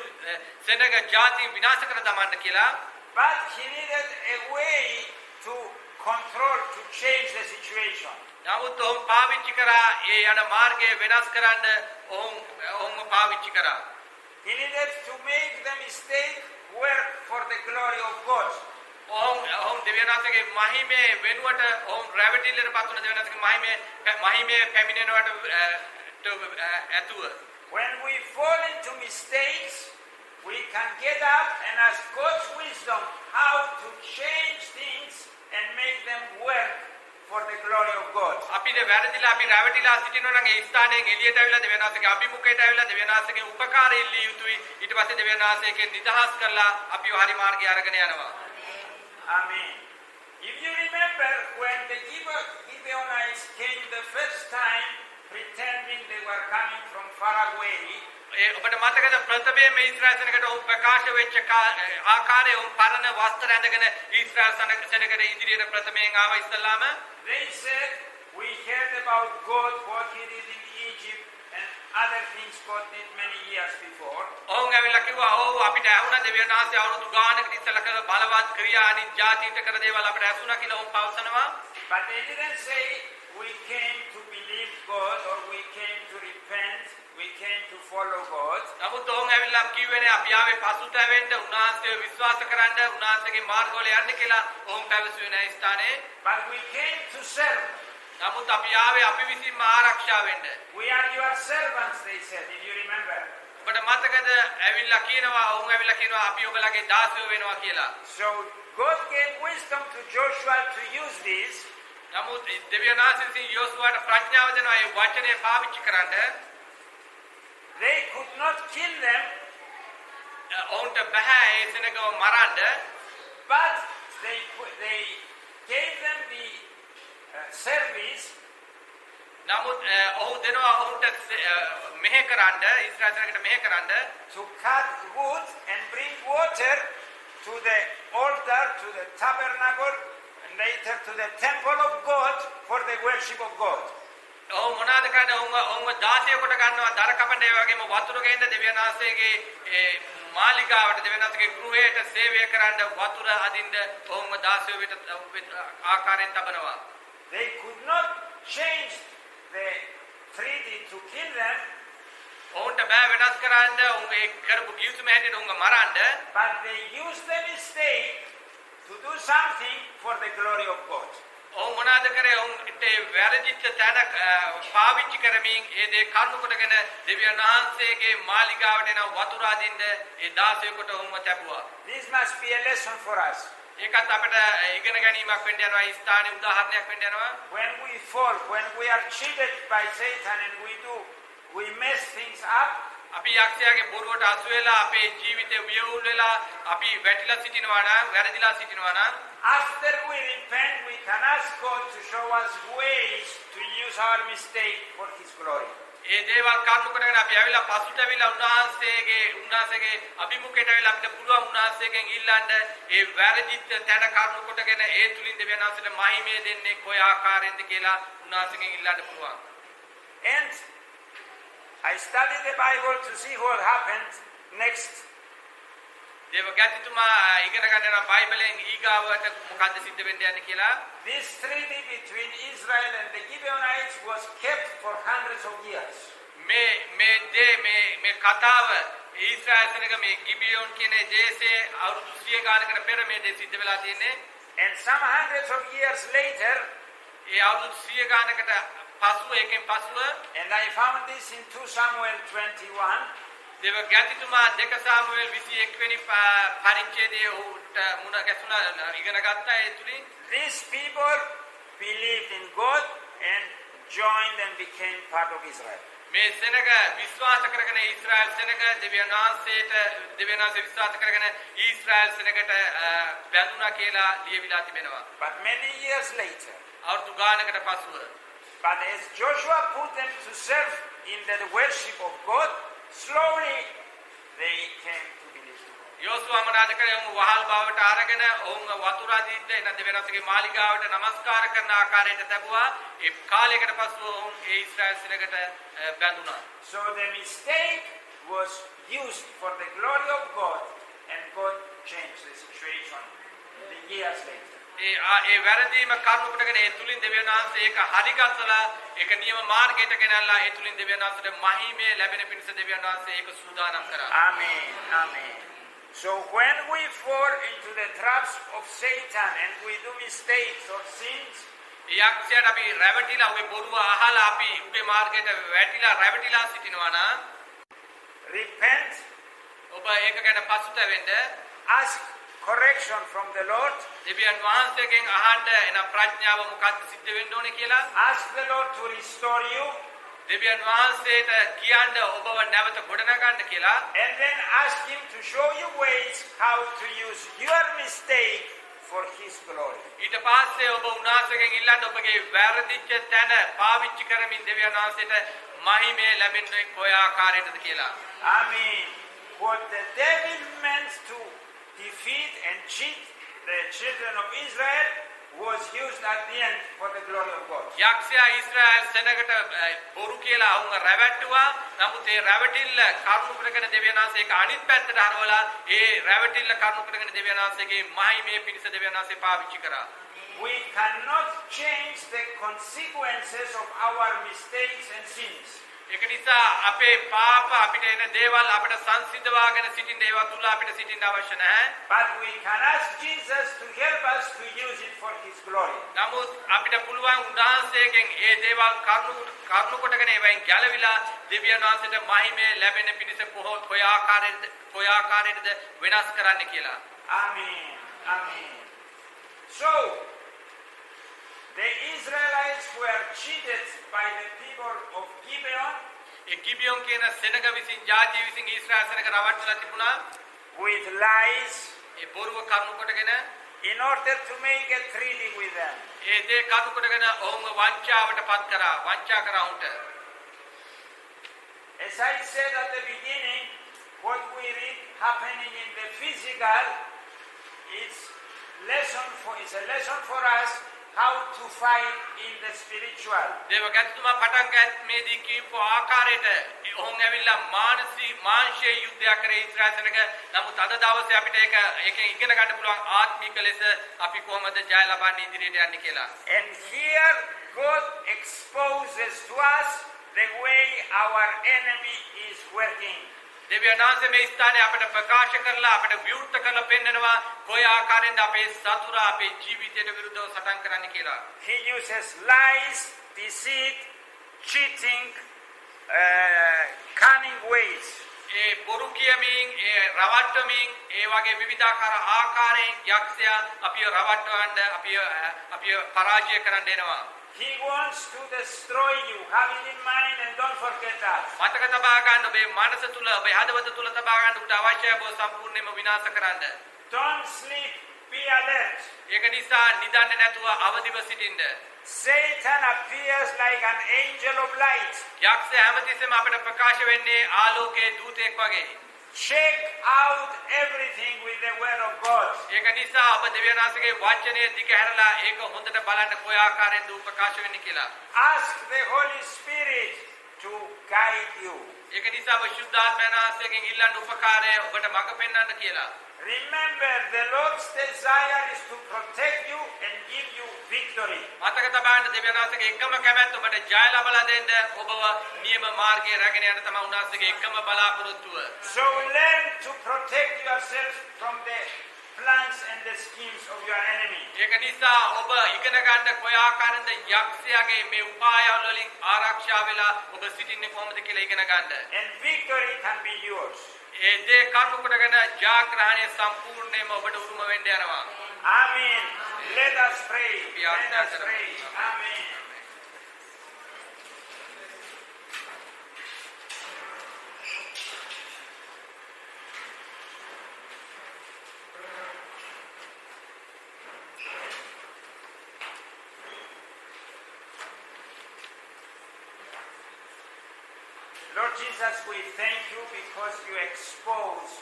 සෙනග ජාති විනාශ කර දමන්න කියලා. But he needed a way to control, to change the situation. නමුත් ඔවුන් පාවිච්චි කරා ඒ යන මාර්ගය වෙනස් කරන්න ඔවුන් පාවිච්චි කරා. He needed to make the mistake work for the glory of God. ඔවුන් දෙවියන් වහන්සේගේ මහිමේ වෙනුවට ඔවුන් රැවටිල්ලට පත් වුණ දෙවියන් වහන්සේගේ මහිමේ පැමිණෙනවට ඇතුව. When we fall into mistakes, we can get up and ask God's wisdom how to change things and make them work for the glory of God. අපිට වැරදිලා අපි රැවටිලා සිටිනවා නම් ඒ ස්ථානයෙන් එළියට ඇවිල්ලා දෙවියන් වහන්සේගේ අභිමුඛයට ඇවිල්ලා දෙවියන් වහන්සේගේ උපකාරය ඉල්ලිය යුතුයි. ඊට පස්සේ දෙවියන් වහන්සේගේ නිදහස් කරලා අපිව හරි මාර්ගය අරගෙන යනවා. Amen. If you remember when the Gibeonites came the first time pretending they were coming from far away, ඔබට මතකද ප්‍රථමයේ මේ ඊශ්‍රායල් සෙනගට ඔවුන් ප්‍රකාශ වෙච්ච ආකාරයේ ඔවුන් පරණ වස්ත්‍ර ඇඳගෙන ඊශ්‍රායල් සෙනගට ඉදිරියට ප්‍රථමයෙන් ආව ඉස්සලාම they said, we heard about God, what he did in Egypt, and other things God did many years before. ඔවුන් ඇවිල්ලා කිව්වා ඔව් අපිට ඇහුණා දෙවියන් වහන්සේ අවුරුදු ගානකට ඉස්සෙල්ලා කළ බලවත් ක්‍රියා අනිත් ජාතීන්ට කර දේවල් අපිට ඇසුණා කියලා ඔවුන් පවසනවා. But they didn't say we came to believe God or we came to repent, we came to follow God. නමුත් ඔවුන් ඇවිල්ලා කිව්වේනේ අපි ආවේ පසුතැවෙන්න උන්වහන්සේව විශ්වාස කරන්න උන්වහන්සේගේ මාර්ගවල යන්න කියලා ඔවුන් පැවසුවේ නැහැ ස්ථානේ. But we came to serve. නමුත් අපි ආවේ අපි විසින්ම ආරක්ෂා වෙන්න. We are your servants, they said, if you remember. ඔබට මතකද ඇවිල්ලා කියනවා ඔවුන් ඇවිල්ලා කියනවා අපි ඔබලගේ දාසයෝ වෙනවා කියලා. So God gave wisdom to Joshua to use this. නමුත් දෙවියන් වහන්සේ යෝසුවාට ප්‍රඥාව දෙනවා ඒ වචනේ පාවිච්චි කරන්න. They could not kill them, ඔවුන්ට බෑ ඒ සෙනගව මරන්න. but they gave them the service නමුත් ඔහු දෙනවා ඔවුන්ට මෙහෙ කරන්න ඊශ්‍රායල් සෙනගට මෙහෙ කරන්න to cut wood and bring water to the altar, to the tabernacle, and later to the temple of God for the worship of God. ඔව් මොනවාද කරන්නේ ඔවුන්ව 16 කොට ගන්නවා දර කපන්න ඒ වගේම වතුර ගේන්න දෙවියන් වහන්සේගේ මාලිගාවට දෙවියන් වහන්සේගේ ගෘහයට සේවය කරන්න වතුර අදින්න ඔවුන්ව 16 වෙත ආකාරයෙන් තබනවා. They could not change the treaty to kill them, ඔවුන්ට බෑ වෙනස් කරන්න ඔවුන්ගේ කරපු කිවිසුම හැටියට ඔවුන්ව මරන්න. but they used the mistake to do something for the glory of God. ඔවුන් මොනවාද කරේ ඔවුන්ට වැරදිච්ච තැන පාවිච්චි කරමින් ඒ දේ කරුණු කොටගෙන දෙවියන් වහන්සේගේ මාලිගාවට එන වතුර අදින්න ඒ 16 කොට ඔවුන්ව තැබුවා. This must be a lesson for us. ඒකත් අපිට ඉගෙන ගැනීමක් වෙන්න යනවා ඒ ස්ථානයේ උදාහරණයක් වෙන්න යනවා. When we fall, when we are cheated by Satan and we mess things up, අපි යක්ෂයාගේ බොරුවට අසු වෙලා අපේ ජීවිතේ වියවුල් වෙලා අපි වැටිලා සිටිනවා නම් වැරදිලා සිටිනවා නම් after we repent, we can ask God to show us ways to use our mistake for His glory. ඒ දේවල් කරුණු කරගෙන අපි ඇවිල්ලා පසුතැවිලා උන්වහන්සේගේ අභිමුඛයට ඇවිල්ලා අපිට පුළුවන් උන්වහන්සේගෙන් ඉල්ලන්න ඒ වැරදිච්ච තැන කරුණු කොටගෙන ඒ තුලින් දෙවියන් වහන්සේට මහිමය දෙන්නේ කොයි ආකාරයෙන්ද කියලා උන්වහන්සේගෙන් ඉල්ලන්න පුළුවන්. And I studied the Bible to see what happened next. දේවගතිතුමා ඉගෙන ගන්නවා බයිබලෙන් ඊගාවට මොකද්ද සිද්ධ වෙන්න යන්නේ කියලා. This treaty between Israel and the Gibeonites was kept for hundreds of years. මේ කතාව ඊශ්‍රායල් සෙනග මේ ගිබියෝන් කියන දේශයේ අවුරුදු 100 ගානකට පෙර මේ දේ සිද්ධ වෙලා තියෙන්නේ. And some hundreds of years later, ඒ අවුරුදු 100 ගානකට පසුව ඒකෙන් පසුව and I found this in 2 Samuel 21. දේවගතිතුමා 2 සාමුවෙල් 21 වෙනි පරිච්ඡේදයේ උට මුණ ගැසුණා ඉගෙන ගත්තා ඒ තුලින්. These people believed in God and joined and became part of Israel. මේ සෙනග විශ්වාස කරගෙන ඊශ්‍රායල් සෙනග දෙවියන් වහන්සේ විශ්වාස කරගෙන ඊශ්‍රායල් සෙනගට බැඳුණා කියලා ලියවිලා තිබෙනවා. But many years later, අවුරුදු ගානකට පසුව but as Joshua put them to serve in the worship of God, slowly they came to believe in God. යෝසුවා මොනවාද කරේ ඔවුන් වහල් බවට අරගෙන ඔවුන් වතුර අදින්න එන දෙවියන් වහන්සේගේ මාලිගාවට නමස්කාර කරන ආකාරයට ලැබුවා. ඒ කාලයකට පසුව ඔවුන් ඒ Israel සෙනගට බැඳුණා. So the mistake was used for the glory of God, and God changed the situation the years later. ඒ වැරදීම කරුණු කොටගෙන ඒ තුලින් දෙවියන් වහන්සේ ඒක හරිගස්සලා ඒක නියම මාර්ගයට ගෙනල්ලා ඒ තුලින් දෙවියන් වහන්සේට මහිමය ලැබෙන පිණිස දෙවියන් වහන්සේ ඒක සූදානම් කරා. Amen. Amen. So when we fall into the traps of Satan and we do mistakes or sins, යක්ෂයාට අපි රැවටිලා ඔබේ බොරුව අහලා අපි උගේ මාර්ගයට වැටිලා රැවටිලා සිටිනවා නම් repent, ඔබ ඒක ගැන පසුතැවෙන්න ask correction from the Lord, දෙවියන් වහන්සේගෙන් අහන්න එන ප්‍රඥාව මොකක්ද සිද්ධ වෙන්න ඕනේ කියලා ask the Lord to restore you, දෙවියන් වහන්සේට කියන්න ඔබව නැවත ගොඩනගන්න කියලා and then ask Him to show you ways how to use your mistake for His glory. ඊට පස්සේ ඔබ උන්වහන්සේගෙන් ඉල්ලන්න ඔබගේ වැරදිච්ච තැන පාවිච්චි කරමින් දෙවියන් වහන්සේට මහිමය ලැබෙන්නේ කොයි ආකාරයටද කියලා. Amen. What the devil meant to defeat and cheat the children of Israel, was used at the end for the glory of God. යක්ෂයා Israel සෙනගට බොරු කියලා වුණ රැවට්ටුවා. නමුත් ඒ රැවටිල්ල කරුණු කරගෙන දෙවියන් වහන්සේ ඒක අනිත් පැත්තට හරවලා ඒ රැවටිල්ල කරුණු කරගෙන දෙවියන් වහන්සේගේ මහිමේ පිණිස දෙවියන් වහන්සේ පාවිච්චි කරා. We cannot change the consequences of our mistakes and sins. ඒක නිසා අපේ පාප අපිට එන දේවල් අපිට සංසිඳවාගෙන සිටින්න ඒවා තුල අපිට සිටින්න අවශ්‍ය නැහැ. But we can ask Jesus to help us to use it for His glory. නමුත් අපිට පුළුවන් උන්වහන්සේගෙන් ඒ දේවල් කරුණු කොටගෙන ඒවෙන් ගැලවිලා දෙවියන් වහන්සේට මහිමේ ලැබෙන පිණිස කොහොම ආකාරයටද වෙනස් කරන්න කියලා. Amen. Amen. So, the Israelites were cheated by the people of Gibeon ඒ ගිබියොන් කියන සෙනග විසින් ජාතිය විසින් ඊශ්‍රායල් සෙනග රවට්ටලා තිබුණා. with lies ඒ බොරුව කරුණු කොටගෙන in order to make a treaty with them. ඒ දේ කරුණු කොටගෙන ඔවුන්ව වංචාවට පත් කරා. වංචා කරා උන්ට. As I said at the beginning, what we read happening in the physical is a lesson for us how to fight in the spiritual. දේවගත්තුමා පටන් ගන්නේදී කීප ආකාරයට ඔවුන් ඇවිල්ලා මානසික යුද්ධයක් කරේ ඊශ්‍රායල් සෙනග. නමුත් අද දවසේ අපිට ඒකෙන් ඉගෙන ගන්න පුළුවන් ආත්මික ලෙස අපි කොහොමද ජය ලබන්නේ ඉදිරියට යන්නේ කියලා. And here God exposes to us the way our enemy is working. දෙවියන් වහන්සේ මේ ස්ථානයේ අපිට ප්‍රකාශ කරලා අපිට විවෘත කරලා පෙන්නනවා කොයි ආකාරයෙන්ද අපේ සතුරා අපේ ජීවිතයට විරුද්ධව සටන් කරන්න කියලා. He uses lies, deceit, cheating, cunning ways. ඒ බොරු කියමින් ඒ රවට්ටමින් ඒ වගේ විවිධාකාර ආකාරයෙන් යක්ෂයා අපිව රවට්ටවන්න අපිව පරාජය කරන්න එනවා. He wants to destroy you. Have it in mind and don't forget that. මතක තබා ගන්න ඔබේ මනස තුල ඔබේ හදවත තුල තබා ගන්න උට අවශ්‍යයි ඔබ සම්පූර්ණයෙන්ම විනාශ කරන්න. Don't sleep. Be alert. ඒක නිසා නිදන්න නැතුව අවදිව සිටින්න. Satan appears like an angel of light. යක්ෂයා හැමතිස්සෙම අපිට ප්‍රකාශ වෙන්නේ ආලෝකයේ දූතයෙක් වගේ. Check out everything with the word of God. ඒක නිසා ඔබ දෙවියන් වහන්සේගේ වචනය දිගහැරලා ඒක හොඳට බලන්න කොයි ආකාරයෙන්ද ප්‍රකාශ වෙන්නේ කියලා. Ask the Holy Spirit to guide you. ඒක නිසා ඔබ ශුද්ධාත්මයන් වහන්සේගෙන් ඉල්ලන්න උපකාරය ඔබට මඟ පෙන්වන්න කියලා. Remember, the Lord's desire is to protect you and give you victory. මතක තබා ගන්න දෙවියන් වහන්සේගේ එකම කැමැත්ත ඔබට ජය ලබා දෙන්න ඔබව නියම මාර්ගයේ රැගෙන යන්න තමයි උන්වහන්සේගේ එකම බලාපොරොත්තුව. So learn to protect yourself from the plans and the schemes of your enemy. ඒක නිසා ඔබ ඉගෙන ගන්න කොයි ආකාරයෙන්ද යක්ෂයාගේ මේ උපායවල වලින් ආරක්ෂා වෙලා ඔබ සිටින්නේ කොහොමද කියලා ඉගෙන ගන්න. And victory can be yours. ඒ දේ කරුණු කොටගෙන ජයග්‍රහණය සම්පූර්ණයෙන්ම ඔබට උරුම වෙන්න යනවා. Amen. Let us pray. Let us pray. Amen. Lord Jesus, we thank you because you expose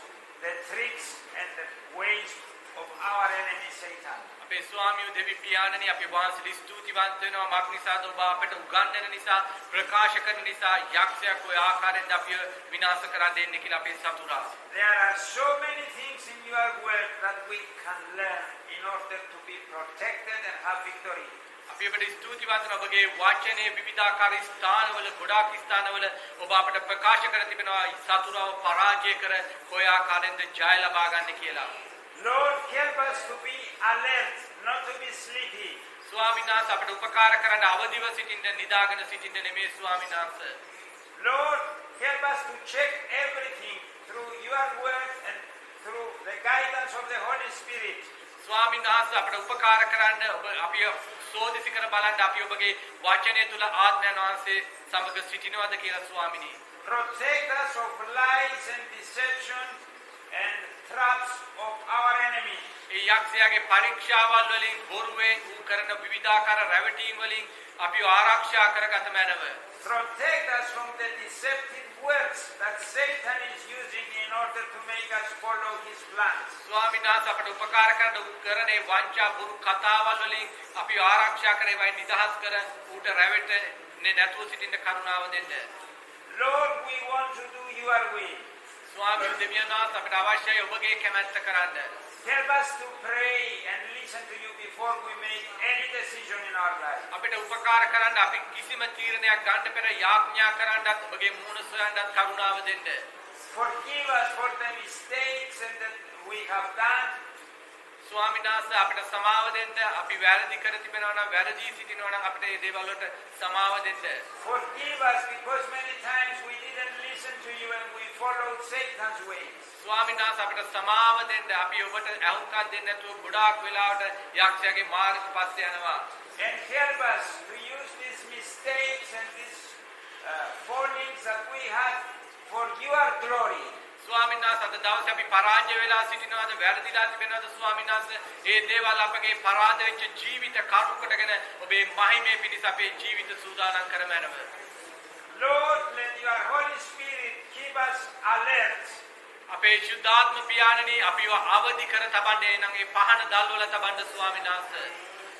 the tricks and the ways of our enemy Satan. අපේ ස්වාමියෝ දෙවි පියාණනි අපි වහන්සේට ස්තුතිවන්ත වෙනවා මක් නිසාද ඔබ අපට උගන්වන නිසා ප්‍රකාශ කරන නිසා යක්ෂයා කොයි ආකාරයෙන්ද අපිව විනාශ කරන්න දෙන්නේ කියලා අපේ සතුරා. There are so many things in your word that we can learn in order to be protected and have victory. අපි ඔබට ස්තුතිවන්ත වෙනවා ඔබගේ වචනේ විවිධාකාර ස්ථානවල ගොඩාක් ස්ථානවල ඔබ අපට ප්‍රකාශ කර තිබෙනවා සතුරාව පරාජය කර කොයි ආකාරයෙන්ද ජය ලබා ගන්න කියලා. Lord, help us to be alert, not to be sleepy. ස්වාමීන් වහන්සේ අපට උපකාර කරන්න අවදිව සිටින්න නිදාගෙන සිටින්න නෙමෙයි ස්වාමීන් වහන්සේ. Lord, help us to check everything through your word and through the guidance of the Holy Spirit. ස්වාමීන් වහන්සේ අපට උපකාර කරන්න ඔබ අපි සෝදිසි කර බලන්න අපි ඔබගේ වචනය තුල ආත්මයන් වහන්සේ සමග සිටිනවද කියලා ස්වාමිනී. Protect us of lies and deception and traps of our enemy. ඒ ඒ යක්ෂයාගේ පරීක්ෂාවල් වලින් බොරුවෙන් ඌ කරන විවිධාකාර රැවටීම් වලින් අපිව ආරක්ෂා කරගත මැනව. Protect us from the deceptive words that Satan is using in order to make us follow his plans. ස්වාමීන් වහන්සේ අපට උපකාර කරන උකරණේ වංචා බුරු කතාවල් වලින් අපිව ආරක්ෂා කරේවයි නිදහස් කර ඌට රැවටෙන්නේ නැතුව සිටින්න කරුණාව දෙන්න. Lord, we want to do your will. ස්වාමීන් දෙවියන්වහන්සේ අපට අවශ්‍යයි ඔබගේ කැමැත්ත කරන්න. Help us to pray and listen to you before we make any decision in our life. අපිට උපකාර කරන්න අපි කිසිම තීරණයක් ගන්න පෙර යාඥා කරන්නත් ඔබගේ මුහුණ සොයන්නත් කරුණාව දෙන්න. Forgive us for the mistakes and that we have done. ස්වාමීන් වහන්සේ අපිට සමාව දෙන්න. අපි වැරදි කර තිබෙනවා නම් වැරදි සිටිනවා නම් අපිට මේ දේවල් වලට සමාව දෙන්න. Forgive us because many times we didn't listen to you and we followed Satan's ways. ස්වාමීන් වහන්සේ අපිට සමාව දෙන්න. අපි ඔබට අහුම්කම් දෙන්න නැතුව ගොඩාක් වෙලාවට යක්ෂයාගේ මාර්ග පස්සේ යනවා. And help us to use these mistakes and these fallings that we had for your glory. ස්වාමීන් වහන්සේ අද දවසේ අපි පරාජය වෙලා සිටිනවාද වැරදිලා තිබෙනවද ස්වාමීන් වහන්සේ මේ දේවල් අපගේ පරාද වෙච්ච ජීවිත කරුණු කොටගෙන ඔබේ මහිමේ පිණිස අපේ ජීවිත සූදානම් කරමැනව. Lord, let your Holy Spirit keep us alert. අපේ ශුද්ධාත්ම පියාණනි අපිව අවදි කර තබන්නේ නම් ඒ පහන දල්වල තබන්න ස්වාමීන් වහන්සේ.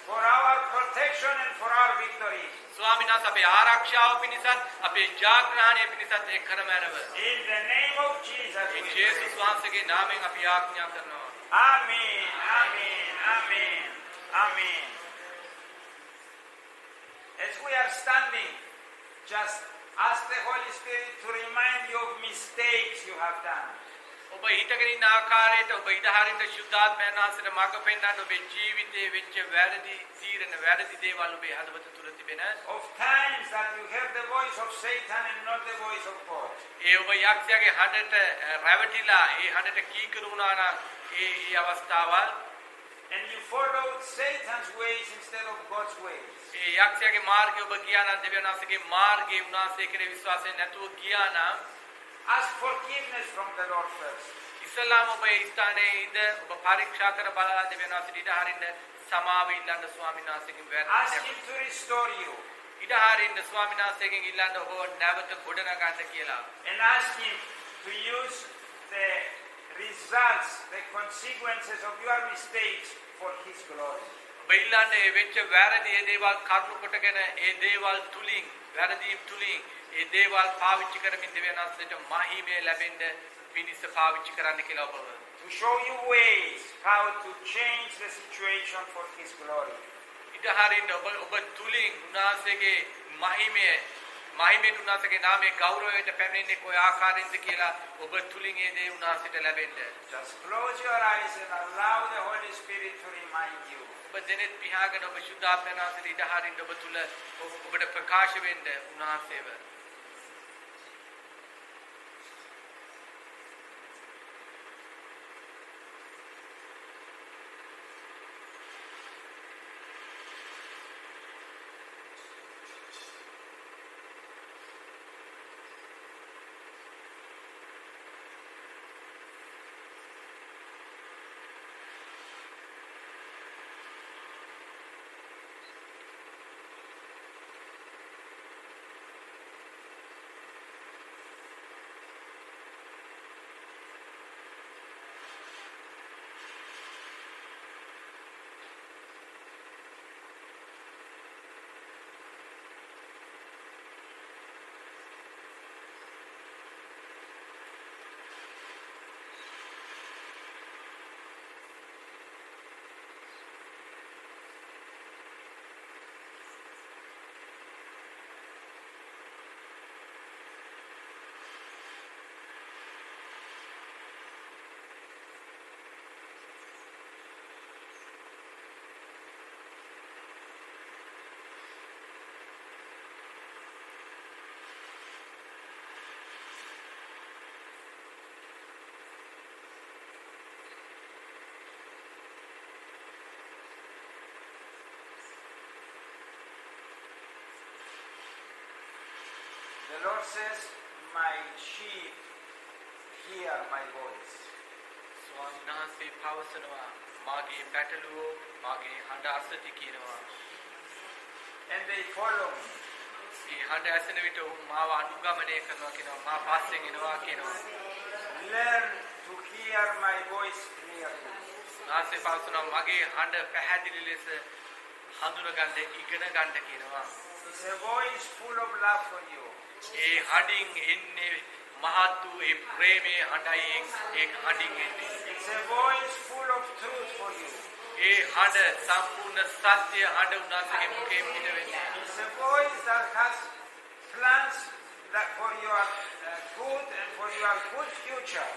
For our protection and for our victory. ස්වාමීන් වහන්සේ අපේ ආරක්ෂාව පිණිසත් අපේ ජයග්‍රහණය පිණිසත් ඒ කරමැනව. In the name of Jesus. ඒ ජේසුස් වහන්සේගේ නාමයෙන් අපි ආඥා කරනවා. Amen. Amen. Amen. Amen. As we are standing, just ask the Holy Spirit to remind you of mistakes you have done. ඔබ හිතගෙන ඉන්න ආකාරයට ඔබ ඉදහරින්න ශුද්ධාත්මයන් වහන්සේට මඟ පෙන්වන්න ඔබේ ජීවිතයේ වෙච්ච වැරදි තීරණ වැරදි දේවල් ඔබේ හදවත තුල තිබෙන Of times that you heard the voice of Satan and not the voice of God. ඒ ඔබ යක්ෂයාගේ හඬට රැවටිලා ඒ හඬට කීකරු වුණා නම් ඒ අවස්ථාවල් And you followed Satan's ways instead of God's ways. ඒ යක්ෂයාගේ මාර්ගය ඔබ ගියා නම් දෙවියන් වහන්සේගේ මාර්ගයේ උන්වහන්සේ කෙරේ විශ්වාසයෙන් නැතුව ගියා නම් Ask forgiveness from the Lord first. ඉස්ලාම ඔබ ඒ ස්ථානයේ ඉඳ ඔබ පරීක්ෂා කර බලලා දෙවියන් වහන්සේට ඉඩහරින්න සමාව ඉල්ලන්න ස්වාමීන් වහන්සේගෙන් Ask වැරදි him to restore you. ඉඩහරින්න ස්වාමීන් වහන්සේගෙන් ඉල්ලන්න ඔබ නැවත ගොඩනගන්න කියලා. And ask him to use the results, the consequences of your mistakes for his glory. ඔබ ඉල්ලන්නේ ඒ වෙච්ච වැරදි ඒ දේවල් කරුණු කොටගෙන ඒ දේවල් තුලින් වැරදීම් තුලින් ඒ දේවල් පාවිච්චි කරමින් දෙවියන් වහන්සේට මහිමය ලැබෙන්න පිණිස පාවිච්චි කරන්න කියලා ඔබ. To show you ways how to change the situation for his glory. ඉඩහරින්න ඔබ තුලින් උන්වහන්සේගේ මහිමයට උන්වහන්සේගේ නාමයේ ගෞරවයට පැමිණෙන්නේ කොයි ආකාරයෙන්ද කියලා ඔබ තුලින් ඒ දේ උන්වහන්සේට ලැබෙන්න. Just close your eyes and allow the Holy Spirit to remind you. ඔබ දෙනෙත් පියාගෙන ඔබ ශුද්ධාත්මයන් වහන්සේට ඉඩහරින්න ඔබ තුල ඔබට ප්‍රකාශ වෙන්න උන්වහන්සේව. The Lord says, my sheep hear my voice. ස්වාමීන් වහන්සේ පවසනවා මාගේ පැටලුවෝ මාගේ හඬ අසති කියනවා. And they follow me. ඒ හඬ ඇසෙන විට ඔවුන් මාව අනුගමනය කරනවා කියනවා. මා පස්සෙන් එනවා කියනවා. Learn to hear my voice clearly. ආසේ පාසුනා මගේ හඬ පැහැදිලි ලෙස හඳුනගන්න ඉගෙන ගන්න කියනවා. It's a voice full of love for you. ඒ හඬින් එන්නේ මහත් වූ ඒ ප්‍රේමයේ හඬයි ඒ හඬින් එන්නේ. It's a voice full of truth for you. ඒ හඬ සම්පූර්ණ සත්‍ය හඬ උනාසගේ මුඛයෙන් පිට වෙන්නේ. It's a voice that has plans that for your good and for your good future.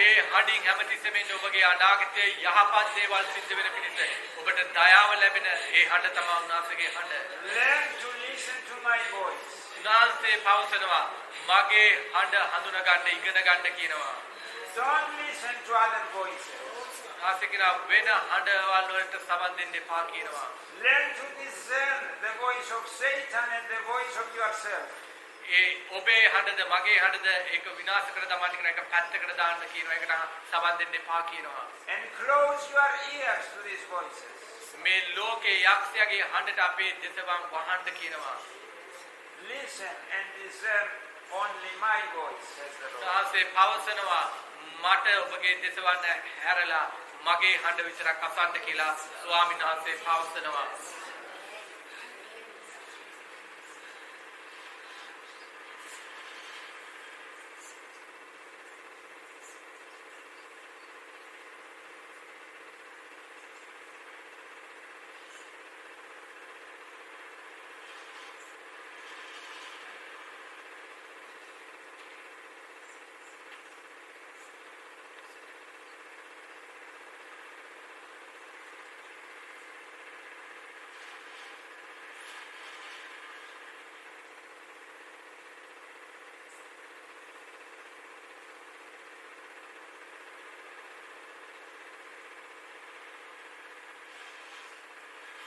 ඒ හඬින් හැමතිස්සෙම ඔබගේ අනාගතයේ යහපත් දේවල් සිද්ධ වෙන පිණිස ඔබට දයාව ලැබෙන ඒ හඬ තමයි උනාසගේ හඬ. Learn to listen to my voice. උනාසේ පවසනවා මගේ හඬ හඳුනා ගන්න ඉගෙන ගන්න කියනවා. Don't listen to other voices. ආසිකන වෙන හඬවල් වලට සමන් දෙන්න එපා කියනවා. Learn to discern the voice of Satan and the voice of yourself. ඒ ඔබේ හඬද මගේ හඬද ඒක විනාශ කර දමන්න කියන එක පැත්තකට දාන්න කියනවා. ඒකට සමන් දෙන්න එපා කියනවා. And close your ears to these voices. මේ ලෝකේ යක්ෂයාගේ හඬට අපේ දෙසවම් වහන්න කියනවා. Listen and discern only my voice, says the Lord. ආසේ පවසනවා මට ඔබගේ දෙසවන්න හැරලා මගේ හඬ විතරක් අසන්න කියලා ස්වාමීන් වහන්සේ පවසනවා.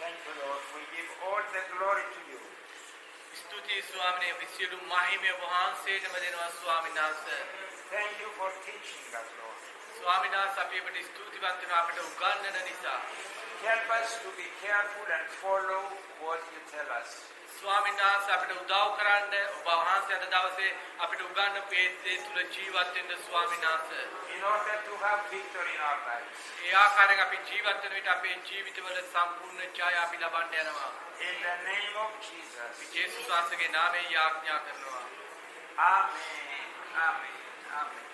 Thank you, Lord. We give all the glory to you. ස්තුතියි ස්වාමීනි විසියලු මහිමය වහන්සේටම දෙනවා ස්වාමීන් වහන්සේ. Thank you for teaching us, Lord. ස්වාමීන් වහන්සේ අපි ඔබට ස්තුතිවන්ත වෙනවා අපට උගන්වන නිසා. Help us to be careful and follow what you tell us. ස්වාමීන් වහන්සේ අපට උදව් කරන්න ඔබ වහන්සේ අද දවසේ අපිට උගන්වපු ඒ තුල ජීවත් වෙන්න ස්වාමීන් වහන්සේ. In order to have victory in our lives. ඒ ආකාරයෙන් අපි ජීවත් වෙන විට අපේ ජීවිතවල සම්පූර්ණ ජය අපි ලබන්න යනවා. In the name of Jesus. යේසුස් වහන්සේගේ නාමයෙන් යාඥා කරනවා. Amen. Amen. Amen.